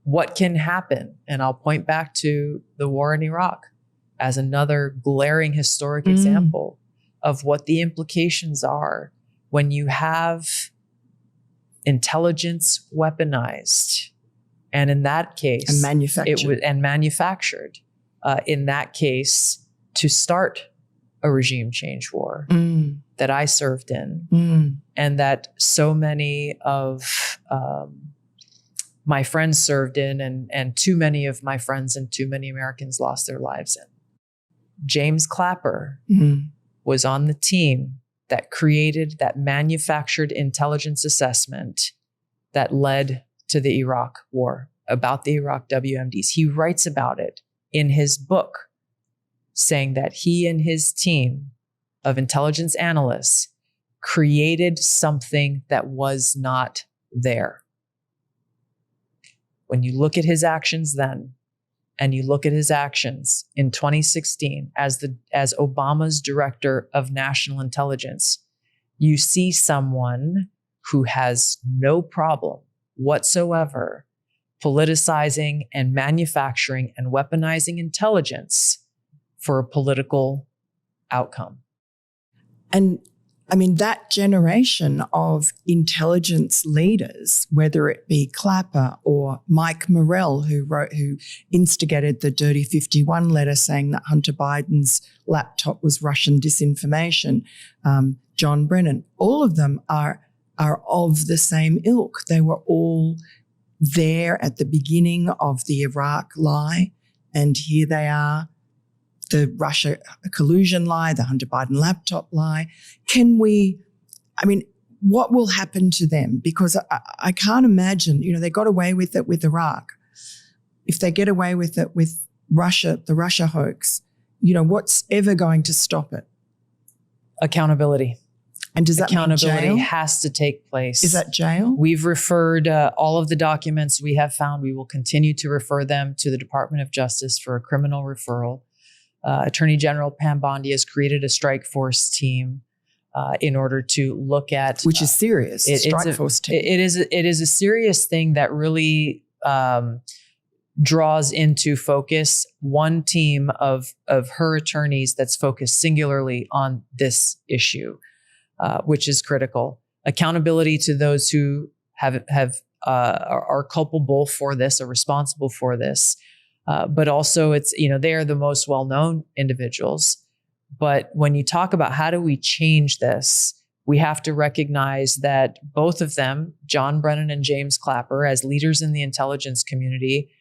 what can happen. And I'll point back to the war in Iraq as another glaring historic example of what the implications are when you have intelligence weaponized. And in that case, and manufactured. manufactured. In that case, to start a regime change war that I served in, and that so many of my friends served in, and too many of my friends and too many Americans lost their lives in. James Clapper was on the team that created that manufactured intelligence assessment that led to the Iraq war, about the Iraq WMDs. He writes about it in his book, saying that he and his team of intelligence analysts created something that was not there. When you look at his actions then, and you look at his actions in 2016 as Obama's director of national intelligence, you see someone who has no problem whatsoever politicizing and manufacturing and weaponizing intelligence for a political outcome. And I mean, that generation of intelligence leaders, whether it be Clapper or Mike Morell, who instigated the Dirty 51 letter saying that Hunter Biden's laptop was Russian disinformation, John Brennan, all of them are of the same ilk. They were all there at the beginning of the Iraq lie, and here they are, the Russia collusion lie, the Hunter Biden laptop lie. What will happen to them? Because I can't imagine, they got away with it with Iraq. If they get away with it with Russia, the Russia hoax, what's ever going to stop it? Accountability. And does that mean jail? Accountability has to take place. Is that jail? We've referred all of the documents we have found. We will continue to refer them to the Department of Justice for a criminal referral. Attorney General Pam Bondi has created a strike force team in order to look at, which is serious. Strike force team. It is a serious thing that really draws into focus one team of her attorneys that's focused singularly on this issue, which is critical. Accountability to those who are culpable for this, are responsible for this. But also it's, they are the most well-known individuals. But when you talk about how do we change this, we have to recognize that both of them, John Brennan and James Clapper, as leaders in the intelligence community,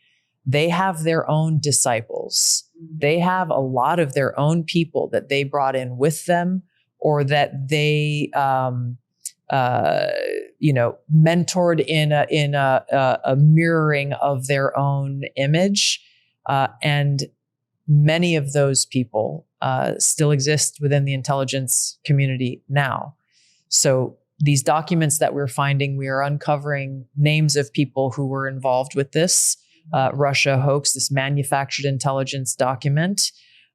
they have their own disciples. They have a lot of their own people that they brought in with them, or that they, mentored in a mirroring of their own image. And many of those people still exist within the intelligence community now. So these documents that we're finding, we are uncovering names of people who were involved with this Russia hoax, this manufactured intelligence document,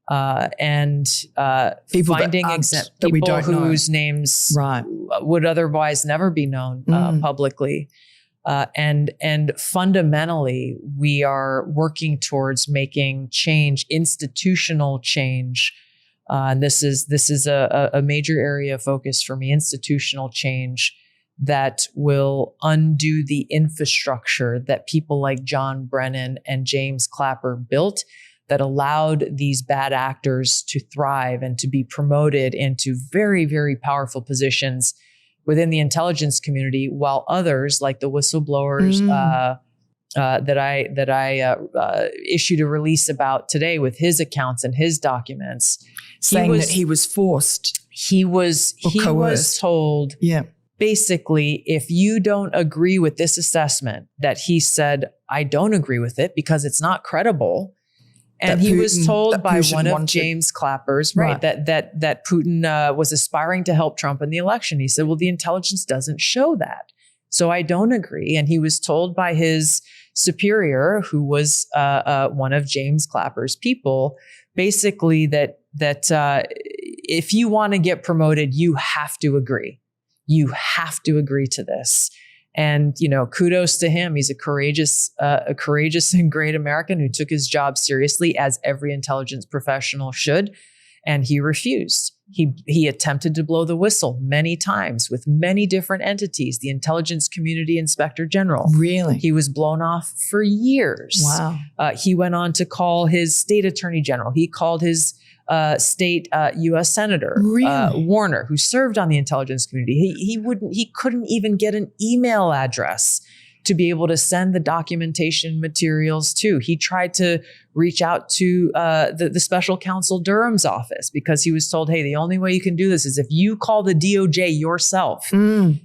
and people finding that we don't whose know. Names right. would otherwise never be known publicly. And fundamentally, we are working towards making change, institutional change. And this is a major area of focus for me, institutional change that will undo the infrastructure that people like John Brennan and James Clapper built that allowed these bad actors to thrive and to be promoted into very, very powerful positions within the intelligence community, while others, like the whistleblowers that I issued a release about today with his accounts and his documents, saying that he was forced. He was told, basically, if you don't agree with this assessment, that he said, I don't agree with it because it's not credible. And he was told by one of James Clapper's, that Putin was aspiring to help Trump in the election. He said, well, the intelligence doesn't show that. So I don't agree. And he was told by his superior, who was one of James Clapper's people, basically that if you want to get promoted, you have to agree. You have to agree to this. And, kudos to him. He's a courageous and great American who took his job seriously, as every intelligence professional should. And he refused. He attempted to blow the whistle many times with many different entities, the intelligence community inspector general. Really? He was blown off for years. Wow. He went on to call his state attorney general. He called his state U.S. Senator Warner, who served on the intelligence community. He couldn't even get an email address to be able to send the documentation materials to. He tried to reach out to the special counsel Durham's office because he was told, hey, the only way you can do this is if you call the DOJ yourself.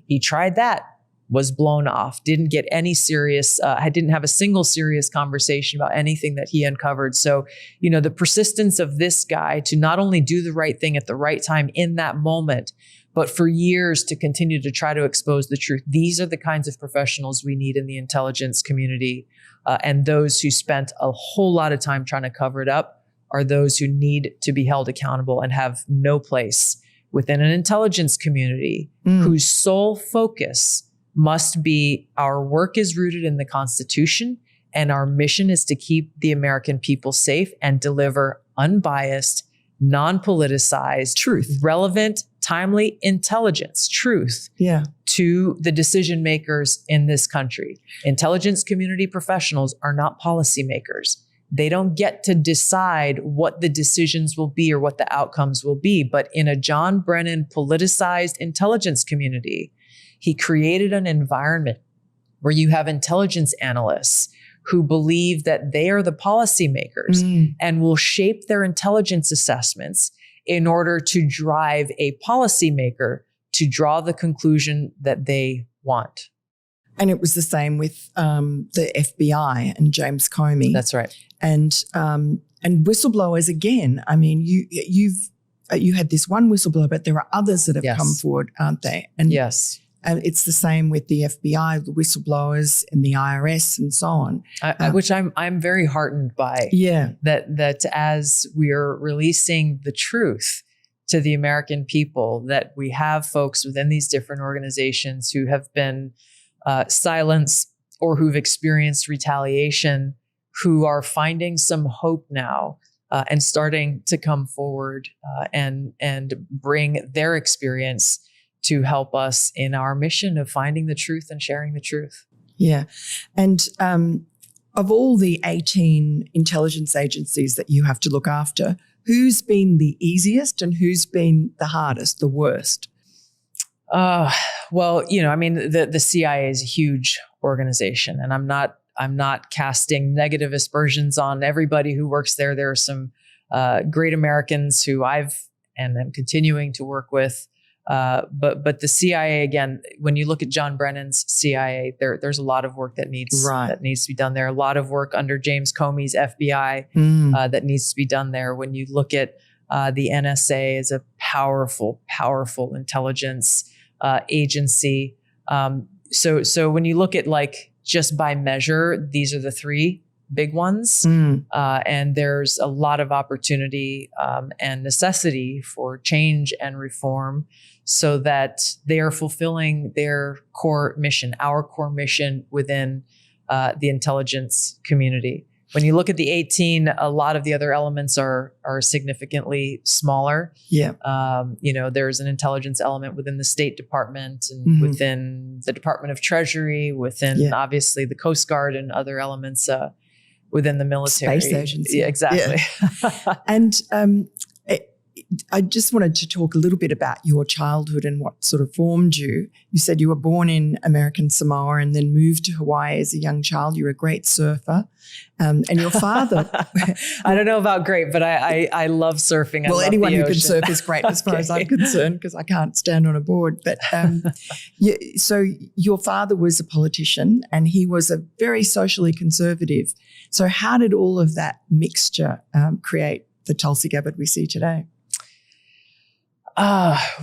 He tried that, was blown off, didn't get any serious, didn't have a single serious conversation about anything that he uncovered. So, the persistence of this guy to not only do the right thing at the right time in that moment, but for years to continue to try to expose the truth. These are the kinds of professionals we need in the intelligence community. And those who spent a whole lot of time trying to cover it up are those who need to be held accountable and have no place within an intelligence community whose sole focus must be our work is rooted in the Constitution and our mission is to keep the American people safe and deliver unbiased, non-politicized, truth, relevant, timely intelligence, truth to the decision makers in this country. Intelligence community professionals are not policymakers. They don't get to decide what the decisions will be or what the outcomes will be. But in a John Brennan politicized intelligence community, he created an environment where you have intelligence analysts who believe that they are the policymakers and will shape their intelligence assessments in order to drive a policymaker to draw the conclusion that they want. And it was the same with the FBI and James Comey. That's right. And whistleblowers again. I mean, you had this one whistleblower, but there are others that have come forward, aren't they? And yes. And it's the same with the FBI, the whistleblowers, and the IRS, and so on. Which I'm very heartened by. Yeah, that as we are releasing the truth to the American people, that we have folks within these different organizations who have been silenced or who've experienced retaliation, who are finding some hope now and starting to come forward and bring their experience to help us in our mission of finding the truth and sharing the truth. Yeah. And of all the 18 intelligence agencies that you have to look after, who's been the easiest and who's been the hardest, the worst? Well, I mean, the CIA is a huge organization, and I'm not casting negative aspersions on everybody who works there. There are some great Americans who I've and am continuing to work with. But the CIA, again, when you look at John Brennan's CIA, there's a lot of work that needs to be done there. A lot of work under James Comey's FBI that needs to be done there. When you look at the NSA as a powerful intelligence agency. So when you look at just by measure, these are the three big ones. And there's a lot of opportunity and necessity for change and reform so that they are fulfilling their core mission, our core mission within the intelligence community. When you look at the 18, a lot of the other elements are significantly smaller. Yeah. There's an intelligence element within the State Department and within the Department of Treasury, within obviously the Coast Guard and other elements within the military. Space agency. Yeah, exactly. Yeah. And I just wanted to talk a little bit about your childhood and what sort of formed you. You said you were born in American Samoa and then moved to Hawaii as a young child. You were a great surfer. And your father... I don't know about great, but I love surfing. Well, anyone who can surf is great as far as I'm concerned, because I can't stand on a board. But so your father was a politician and he was a very socially conservative. So how did all of that mixture create the Tulsi Gabbard we see today?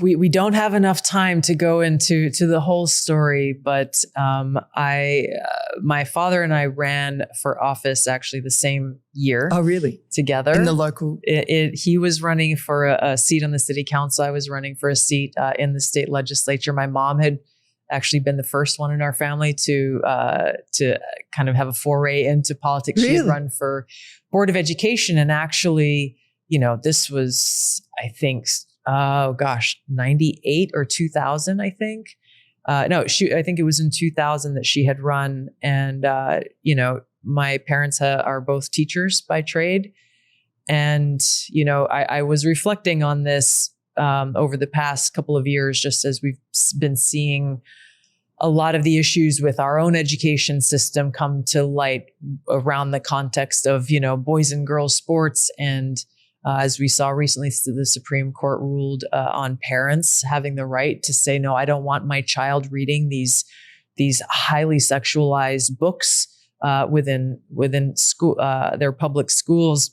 We don't have enough time to go into the whole story, but my father and I ran for office actually the same year. Oh, really? Together in the local. He was running for a seat on the city council. I was running for a seat in the state legislature. My mom had actually been the first one in our family to kind of have a foray into politics. Really? She had run for Board of Education, and actually, this was, I think, 98 or 2000, I think. I think it was in 2000 that she had run. And, my parents are both teachers by trade. And, I was reflecting on this over the past couple of years, just as we've been seeing a lot of the issues with our own education system come to light around the context of, boys and girls sports. And as we saw recently, the Supreme Court ruled on parents having the right to say, no, I don't want my child reading these highly sexualized books within school, their public schools.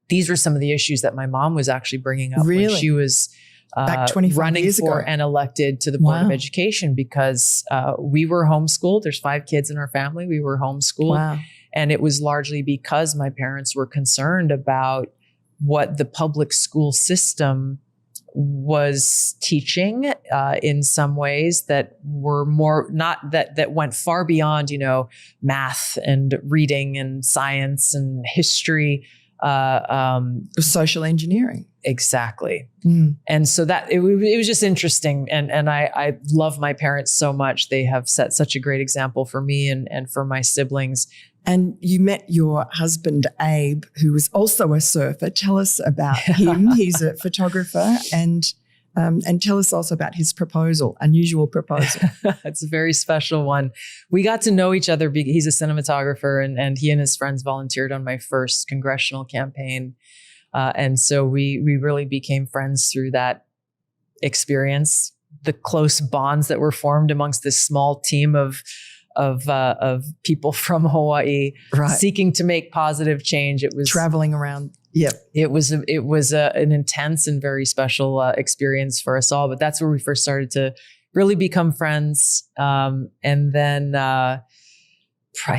These were some of the issues that my mom was actually bringing up when she was back 25 running years for ago. and elected to the Board of Education, because we were homeschooled. There's 5 kids in our family. We were homeschooled. Wow. And it was largely because my parents were concerned about what the public school system was teaching in some ways that were more not that went far beyond, math and reading and science and history. Social engineering. Exactly. And so that it was just interesting. And I love my parents so much. They have set such a great example for me and for my siblings. And you met your husband, Abe, who was also a surfer. Tell us about him. He's a photographer, and tell us also about his proposal, unusual proposal. It's a very special one. We got to know each other. He's a cinematographer, and he and his friends volunteered on my first congressional campaign. And so we really became friends through that experience. The close bonds that were formed amongst this small team of people from Hawaii, right, seeking to make positive change. It was traveling around. Yep. It was an intense and very special experience for us all. But that's where we first started to really become friends. And then I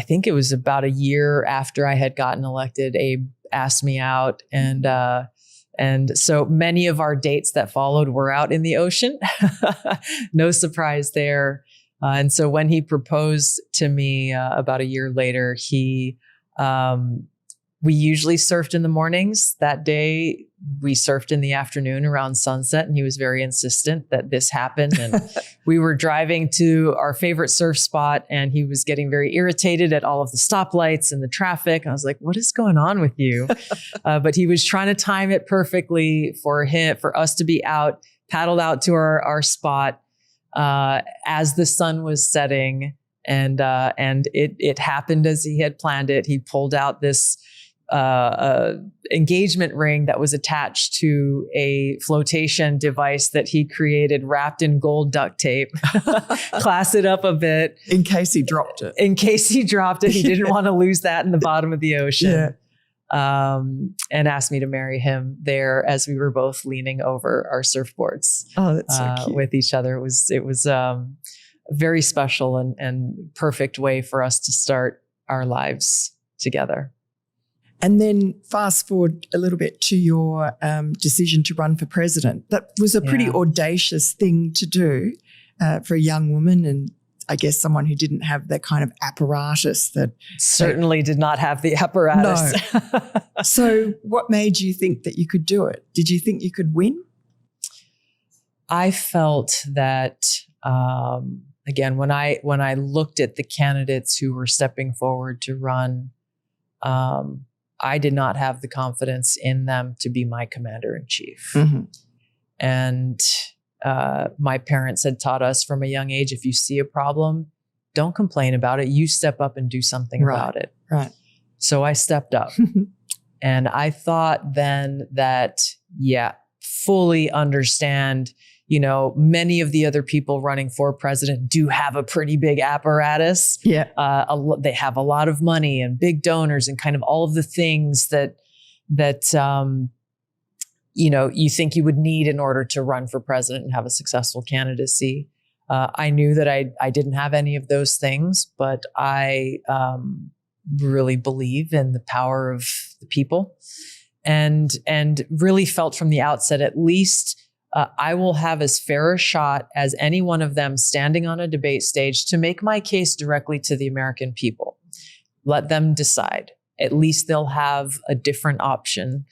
think it was about a year after I had gotten elected, Abe asked me out, and so many of our dates that followed were out in the ocean. No surprise there. And so when he proposed to me about a year later, we usually surfed in the mornings. That day, we surfed in the afternoon around sunset, and he was very insistent that this happen. And we were driving to our favorite surf spot, and he was getting very irritated at all of the stoplights and the traffic. I was like, "What is going on with you?" But he was trying to time it perfectly for us to be out, paddled out to our spot as the sun was setting, and it happened as he had planned it. He pulled out this engagement ring that was attached to a flotation device that he created, wrapped in gold duct tape, class it up a bit. In case he dropped it. He didn't want to lose that in the bottom of the ocean. Yeah. And asked me to marry him there as we were both leaning over our surfboards. Oh, that's so cute. With each other. It was very special and perfect way for us to start our lives together. And then fast forward a little bit to your decision to run for president. That was a pretty audacious thing to do for a young woman, and I guess someone who didn't have that kind of apparatus that certainly did not have the apparatus. No. So what made you think that you could do it? Did you think you could win? I felt that, again, when I looked at the candidates who were stepping forward to run, I did not have the confidence in them to be my commander-in-chief. Mm-hmm. And my parents had taught us from a young age, if you see a problem, don't complain about it. You step up and do something about it. Right. So I stepped up. And I thought then that, fully understand, many of the other people running for president do have a pretty big apparatus. Yeah. They have a lot of money and big donors and kind of all of the things that you think you would need in order to run for president and have a successful candidacy. I knew that I didn't have any of those things, but I really believe in the power of the people, and really felt from the outset, at least, I will have as fair a shot as any one of them standing on a debate stage to make my case directly to the American people. Let them decide. At least they'll have a different option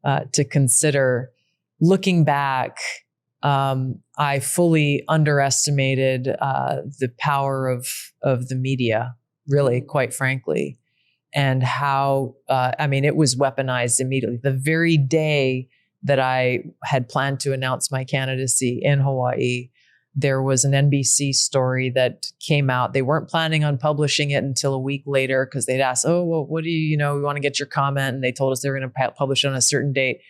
to consider. Looking back, I fully underestimated the power of the media, really, quite frankly, and how, it was weaponized immediately. The very day that I had planned to announce my candidacy in Hawaii, there was an NBC story that came out. They weren't planning on publishing it until a week later because they'd asked, "Oh, well, what do we want to get your comment?" And they told us they were going to publish it on a certain date.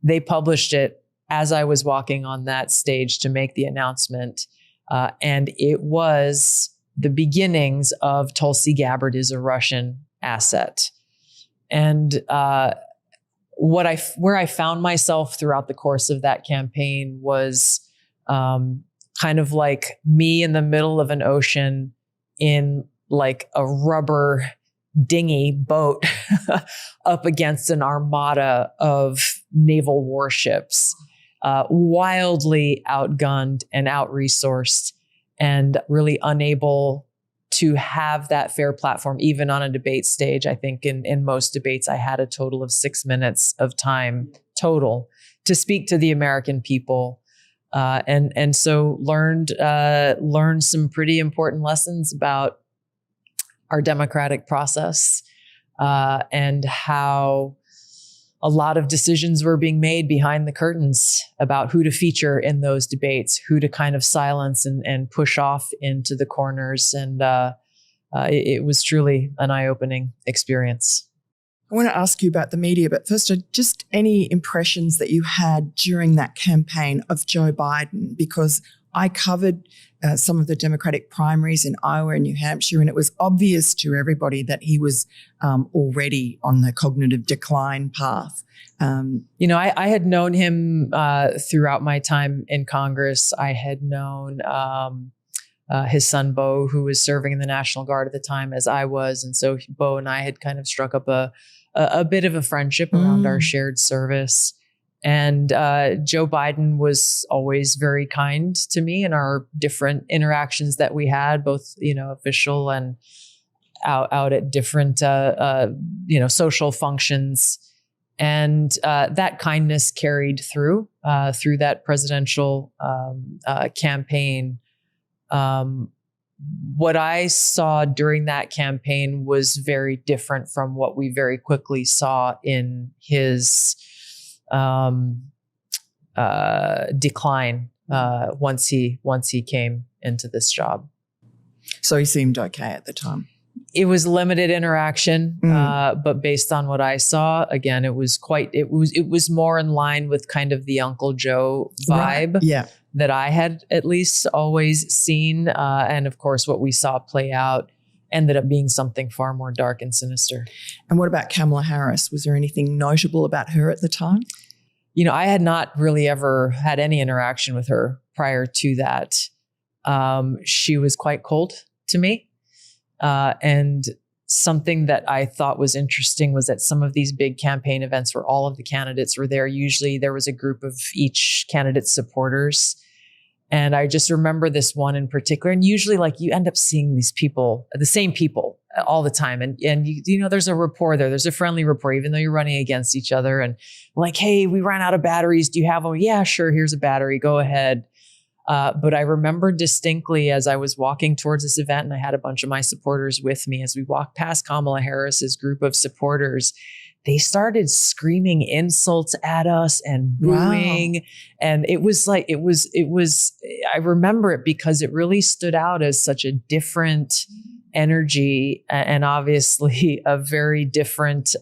They published it as I was walking on that stage to make the announcement. And it was the beginnings of Tulsi Gabbard is a Russian asset. And where I found myself throughout the course of that campaign was kind of like me in the middle of an ocean in like a rubber dinghy boat up against an armada of naval warships. wildly outgunned and out-resourced, and really unable to have that fair platform, even on a debate stage. I think in most debates, I had a total of 6 minutes of time total to speak to the American people. And so learned some pretty important lessons about our democratic process, and how a lot of decisions were being made behind the curtains about who to feature in those debates, who to kind of silence and push off into the corners. And it was truly an eye-opening experience. I want to ask you about the media, but first, just any impressions that you had during that campaign of Joe Biden, because I covered some of the Democratic primaries in Iowa and New Hampshire, and it was obvious to everybody that he was already on the cognitive decline path. I had known him throughout my time in Congress. I had known his son, Bo, who was serving in the National Guard at the time as I was. And so Bo and I had kind of struck up a bit of a friendship around our shared service. And Joe Biden was always very kind to me in our different interactions that we had, both, official and out at different, social functions. And that kindness carried through that presidential campaign. What I saw during that campaign was very different from what we very quickly saw in his decline once he came into this job. So he seemed okay at the time. It was limited interaction, but based on what I saw, again, it was more in line with kind of the Uncle Joe vibe that I had at least always seen. And of course, what we saw play out ended up being something far more dark and sinister. And what about Kamala Harris? Was there anything notable about her at the time? I had not really ever had any interaction with her prior to that. She was quite cold to me. And something that I thought was interesting was that some of these big campaign events where all of the candidates were there, usually there was a group of each candidate's supporters. And I just remember this one in particular. And usually you end up seeing these people, the same people all the time. And there's a rapport there. There's a friendly rapport, even though you're running against each other. And hey, we ran out of batteries. Do you have one? Yeah, sure. Here's a battery. Go ahead. But I remember distinctly as I was walking towards this event, and I had a bunch of my supporters with me, as we walked past Kamala Harris's group of supporters, they started screaming insults at us and booing. Wow. And it was I remember it because it really stood out as such a different energy and obviously a very different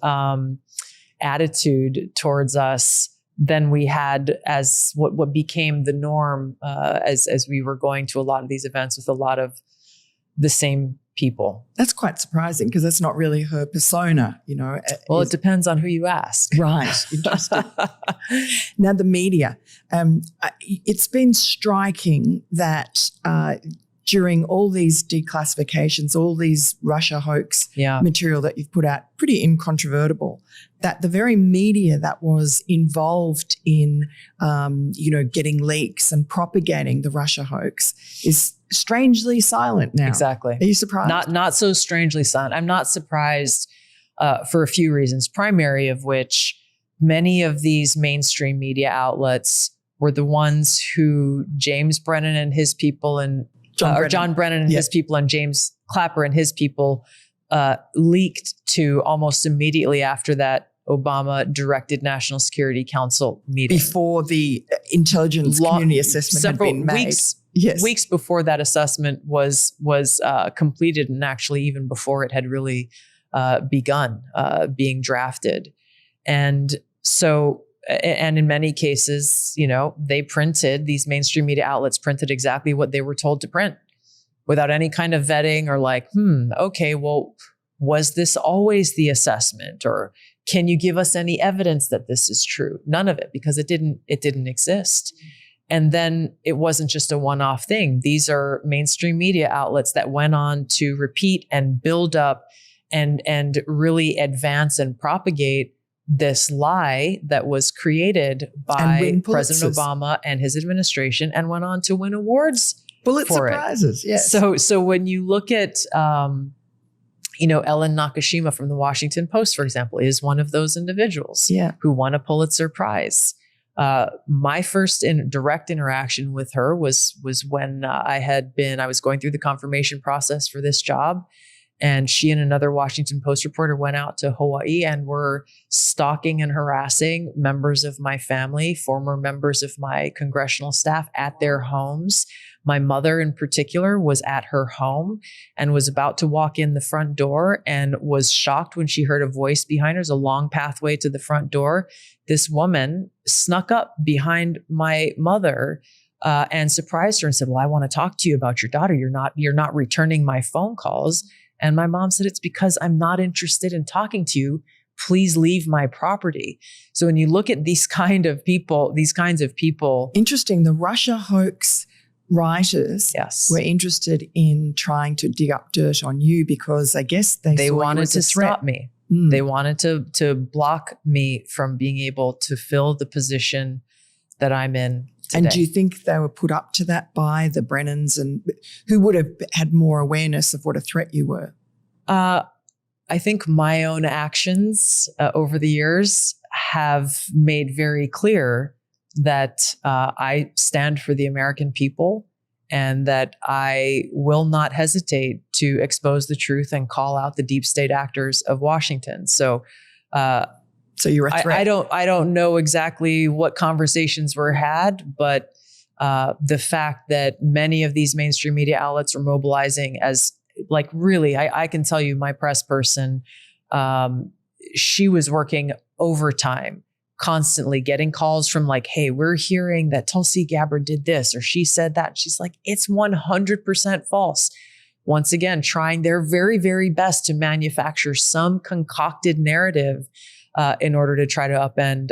attitude towards us than we had as what became the norm as we were going to a lot of these events with a lot of the same people. That's quite surprising because that's not really her persona, Well, it depends on who you ask. Right. Interesting. Now, the media. It's been striking that during all these declassifications, all these Russia hoax material that you've put out, pretty incontrovertible, that the very media that was involved in, getting leaks and propagating the Russia hoax is strangely silent now. Exactly. Are you surprised? Not so strangely silent. I'm not surprised for a few reasons, primary of which many of these mainstream media outlets were the ones who James Brennan and his people and John Brennan and his people and James Clapper and his people leaked to almost immediately after that Obama-directed National Security Council meeting. Before the intelligence community assessment had been made. Weeks before that assessment was completed, and actually even before it had really begun being drafted. And so, and in many cases, these mainstream media outlets printed exactly what they were told to print without any kind of vetting or okay, well, was this always the assessment? Or can you give us any evidence that this is true? None of it, because it didn't exist. And then it wasn't just a one-off thing. These are mainstream media outlets that went on to repeat and build up and really advance and propagate this lie that was created by President Obama and his administration, and went on to win awards. Pulitzer Prizes, yes. So when you look at, Ellen Nakashima from the Washington Post, for example, is one of those individuals who won a Pulitzer Prize. My first direct interaction with her was when I was going through the confirmation process for this job. And she and another Washington Post reporter went out to Hawaii and were stalking and harassing members of my family, former members of my congressional staff at their homes. My mother in particular was at her home and was about to walk in the front door and was shocked when she heard a voice behind her. There's a long pathway to the front door. This woman snuck up behind my mother and surprised her and said, "Well, I want to talk to you about your daughter. You're not returning my phone calls." And my mom said, "It's because I'm not interested in talking to you. Please leave my property." So when you look at these kinds of people. Interesting. The Russia hoax writers were interested in trying to dig up dirt on you because I guess they wanted to stop me. They wanted to block me from being able to fill the position that I'm in today. And do you think they were put up to that by the Brennans, and who would have had more awareness of what a threat you were? I think my own actions over the years have made very clear that I stand for the American people and that I will not hesitate to expose the truth and call out the deep state actors of Washington. So you're a threat. I don't know exactly what conversations were had, but the fact that many of these mainstream media outlets are mobilizing as I can tell you, my press person, she was working overtime, constantly getting calls from "Hey, we're hearing that Tulsi Gabbard did this or she said that." And she's like, "It's 100% false." Once again, trying their very, very best to manufacture some concocted narrative in order to try to upend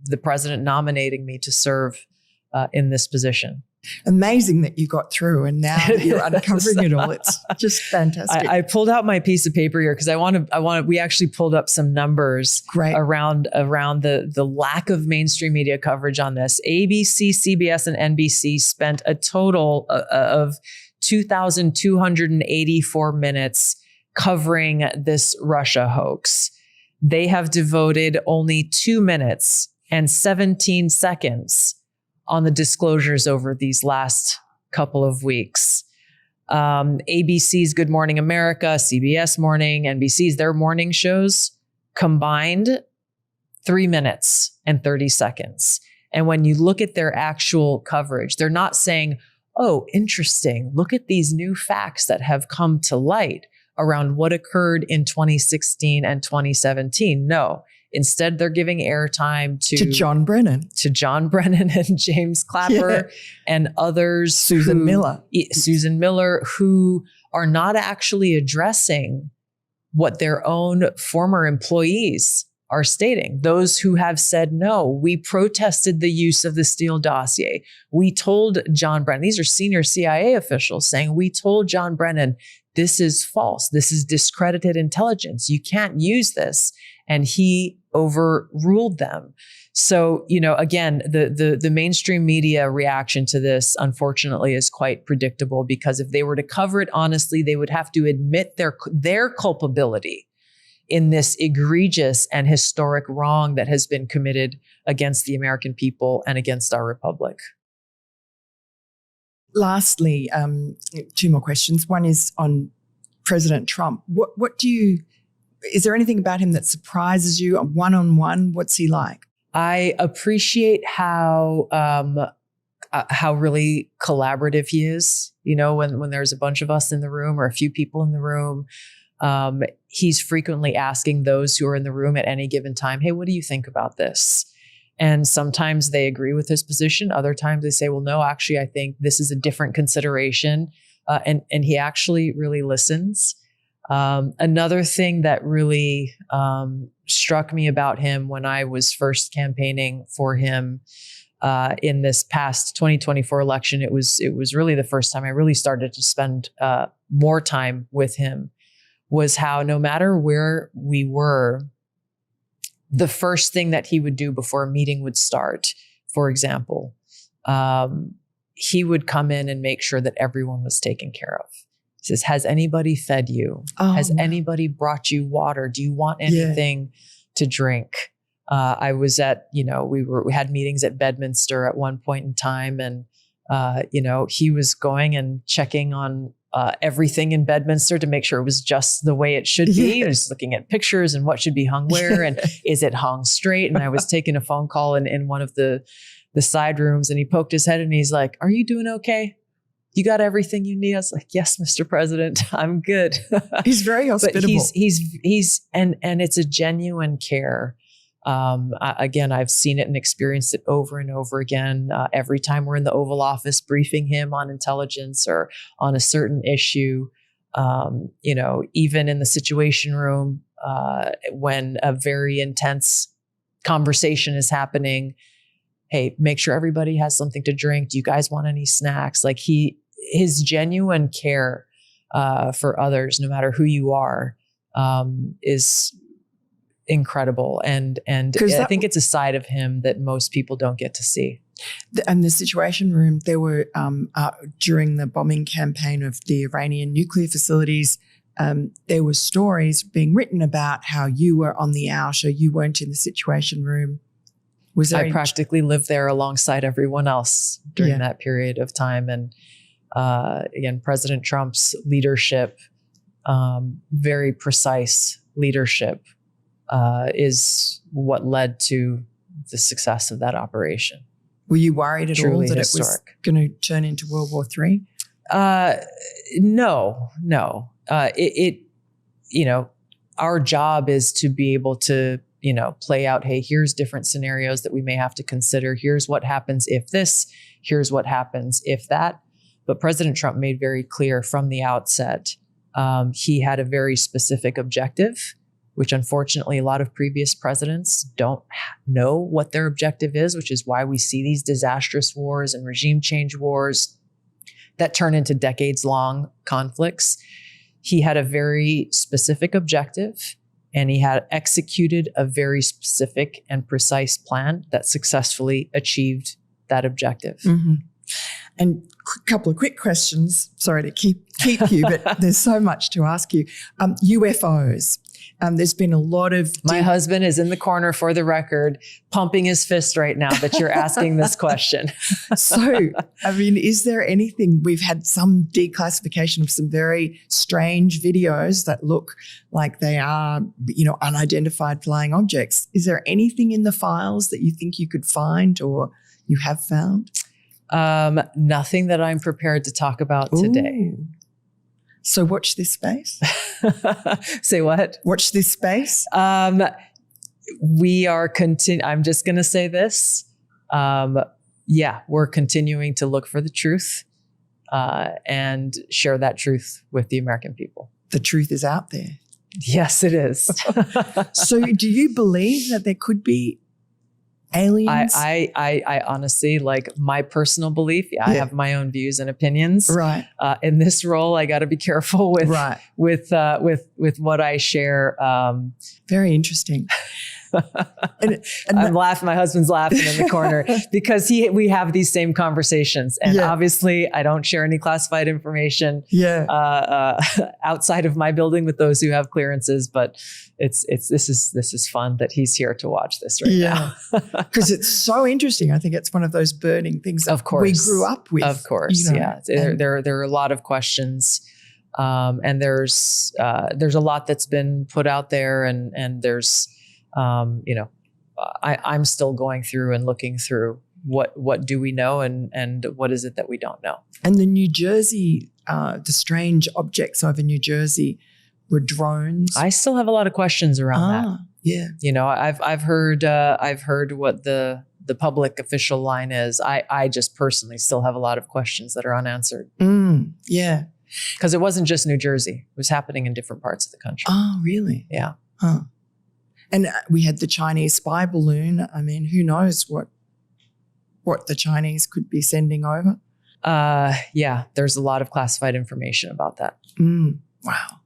the president nominating me to serve in this position. Amazing that you got through, and now that you're uncovering it all. It's just fantastic. I pulled out my piece of paper here because we actually pulled up some numbers around the lack of mainstream media coverage on this. ABC, CBS, and NBC spent a total of 2,284 minutes covering this Russia hoax. They have devoted only 2 minutes and 17 seconds on the disclosures over these last couple of weeks. ABC's Good Morning America, CBS Morning, NBC's, their morning shows combined 3 minutes and 30 seconds. And when you look at their actual coverage, they're not saying, "Oh, interesting, look at these new facts that have come to light around what occurred in 2016 and 2017. No. Instead, they're giving airtime to John Brennan. And James Clapper and others. Susan Miller, who are not actually addressing what their own former employees are stating. Those who have said, "No, we protested the use of the Steele dossier. We told John Brennan," these are senior CIA officials saying, "We told John Brennan, this is false. This is discredited intelligence. You can't use this." And he overruled them. So, again, the mainstream media reaction to this, unfortunately, is quite predictable, because if they were to cover it honestly, they would have to admit their culpability in this egregious and historic wrong that has been committed against the American people and against our republic. Lastly, 2 more questions. One is on President Trump. Is there anything about him that surprises you? One-on-one, what's he like? I appreciate how really collaborative he is. When there's a bunch of us in the room or a few people in the room, he's frequently asking those who are in the room at any given time, "Hey, what do you think about this?" And sometimes they agree with his position. Other times they say, "Well, no, actually, I think this is a different consideration." And he actually really listens. Another thing that really struck me about him when I was first campaigning for him in this past 2024 election, it was really the first time I really started to spend more time with him, was how no matter where we were, the first thing that he would do before a meeting would start, for example, he would come in and make sure that everyone was taken care of. He says, has anybody fed you? Has anybody brought you water? Do you want anything to drink? I was at, we had meetings at Bedminster at one point in time, and, he was going and checking on everything in Bedminster to make sure it was just the way it should be. He was looking at pictures and what should be hung where, and is it hung straight? And I was taking a phone call in one of the side rooms, and he poked his head and he's like, are you doing okay? You got everything you need? I was like, yes, Mr. President, I'm good. He's very hospitable. But he's and it's a genuine care. Again, I've seen it and experienced it over and over again. Every time we're in the Oval Office briefing him on intelligence or on a certain issue, even in the Situation Room, when a very intense conversation is happening, hey, make sure everybody has something to drink. Do you guys want any snacks? Like his genuine care for others, no matter who you are, is incredible. And I think it's a side of him that most people don't get to see. And the Situation Room, there were, during the bombing campaign of the Iranian nuclear facilities, there were stories being written about how you were on the outer, you weren't in the Situation Room. I practically lived there alongside everyone else during that period of time. And again, President Trump's leadership, very precise leadership, is what led to the success of that operation. Were you worried at all that historic. It was going to turn into World War III? No. Our job is to be able to, play out, hey, here's different scenarios that we may have to consider. Here's what happens if this, here's what happens if that. But President Trump made very clear from the outset, he had a very specific objective, which unfortunately a lot of previous presidents don't know what their objective is, which is why we see these disastrous wars and regime change wars that turn into decades-long conflicts. He had a very specific objective, and he had executed a very specific and precise plan that successfully achieved that objective. Mm-hmm. And a couple of quick questions. Sorry to keep you, but there's so much to ask you. UFOs. There's been a lot of... My husband is in the corner, for the record, pumping his fist right now that you're asking this question. So, is there anything... We've had some declassification of some very strange videos that look like they are, unidentified flying objects. Is there anything in the files that you think you could find or you have found? Nothing that I'm prepared to talk about today. So watch this space. Say what? Watch this space. We are I'm just going to say this. We're continuing to look for the truth and share that truth with the American people. The truth is out there. Yes, it is. So do you believe that there could be aliens? I honestly, like, my personal belief. I have my own views and opinions. Right. In this role, I got to be careful with what I share. Very interesting. and I'm laughing. My husband's laughing in the corner because we have these same conversations, and obviously I don't share any classified information outside of my building with those who have clearances. But this is fun that he's here to watch this right now because it's so interesting. I think it's one of those burning things that we grew up with. Of course, there are a lot of questions. And there's a lot that's been put out there, and there's I'm still going through and looking through what do we know and what is it that we don't know. And the New Jersey, the strange objects over New Jersey were drones. I still have a lot of questions around that. Yeah. I've heard what the public official line is. I just personally still have a lot of questions that are unanswered. Yeah. Because it wasn't just New Jersey. It was happening in different parts of the country. Oh, really? Yeah. Huh. And we had the Chinese spy balloon. I mean, who knows what the Chinese could be sending over? There's a lot of classified information about that. Wow.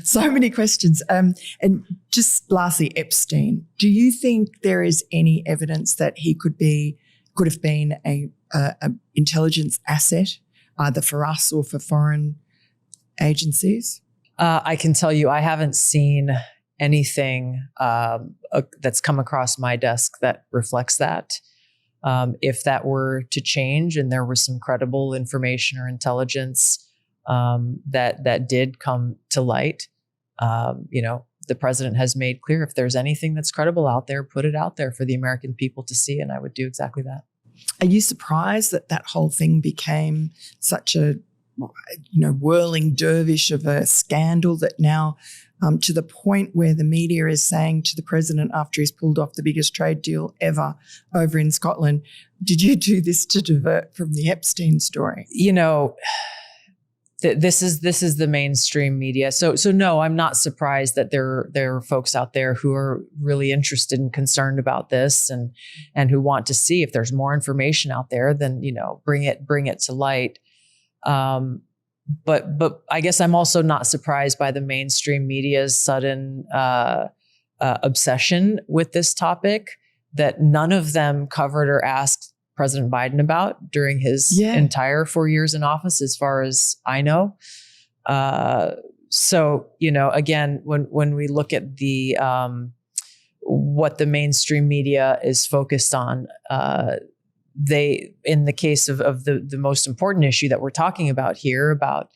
So many questions. And just lastly, Epstein, do you think there is any evidence that he could have been a intelligence asset, either for us or for foreign agencies? I can tell you, I haven't seen anything that's come across my desk that reflects that. If that were to change and there was some credible information or intelligence that did come to light, the president has made clear if there's anything that's credible out there, put it out there for the American people to see, and I would do exactly that. Are you surprised that whole thing became such a whirling dervish of a scandal that now to the point where the media is saying to the president after he's pulled off the biggest trade deal ever over in Scotland, did you do this to divert from the Epstein story? This is the mainstream media. So no, I'm not surprised that there are folks out there who are really interested and concerned about this and who want to see if there's more information out there, then, bring it to light. But I guess I'm also not surprised by the mainstream media's sudden obsession with this topic that none of them covered or asked President Biden about during his entire 4 years in office, as far as I know. So, again, when we look at the what the mainstream media is focused on, they, in the case of the most important issue that we're talking about here, about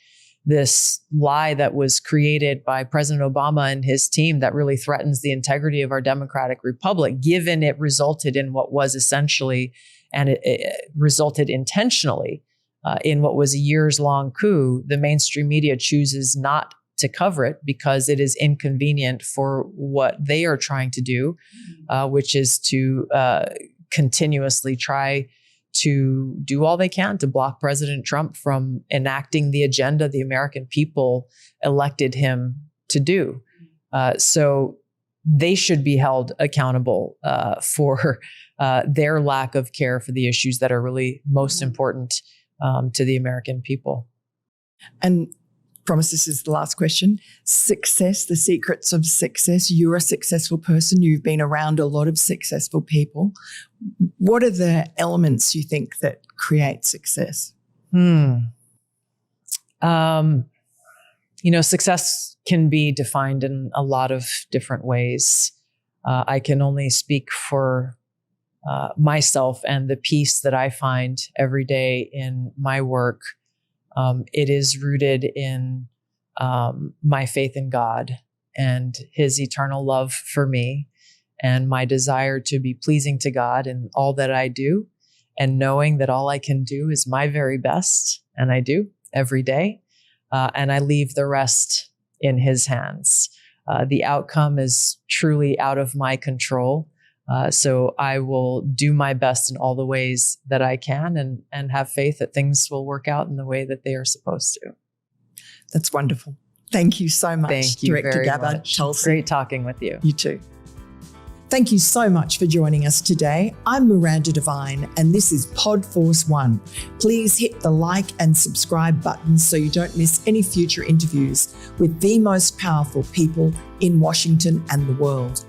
this lie that was created by President Obama and his team that really threatens the integrity of our democratic republic, given it resulted in what was essentially, and it resulted intentionally in what was a years-long coup, the mainstream media chooses not to cover it because it is inconvenient for what they are trying to do, which is to continuously try to do all they can to block President Trump from enacting the agenda the American people elected him to do. So they should be held accountable for their lack of care for the issues that are really most important to the American people. And promise this is the last question. Success, the secrets of success. You're a successful person. You've been around a lot of successful people. What are the elements you think that create success? Success can be defined in a lot of different ways. I can only speak for myself and the peace that I find every day in my work. It is rooted in my faith in God and his eternal love for me and my desire to be pleasing to God in all that I do, and knowing that all I can do is my very best, and I do every day, and I leave the rest in his hands. The outcome is truly out of my control. So I will do my best in all the ways that I can and have faith that things will work out in the way that they are supposed to. That's wonderful. Thank you so much, Thank you Director very Gabbard, much. Chelsea. Great talking with you. You too. Thank you so much for joining us today. I'm Miranda Devine, and this is Podforce One. Please hit the like and subscribe buttons so you don't miss any future interviews with the most powerful people in Washington and the world.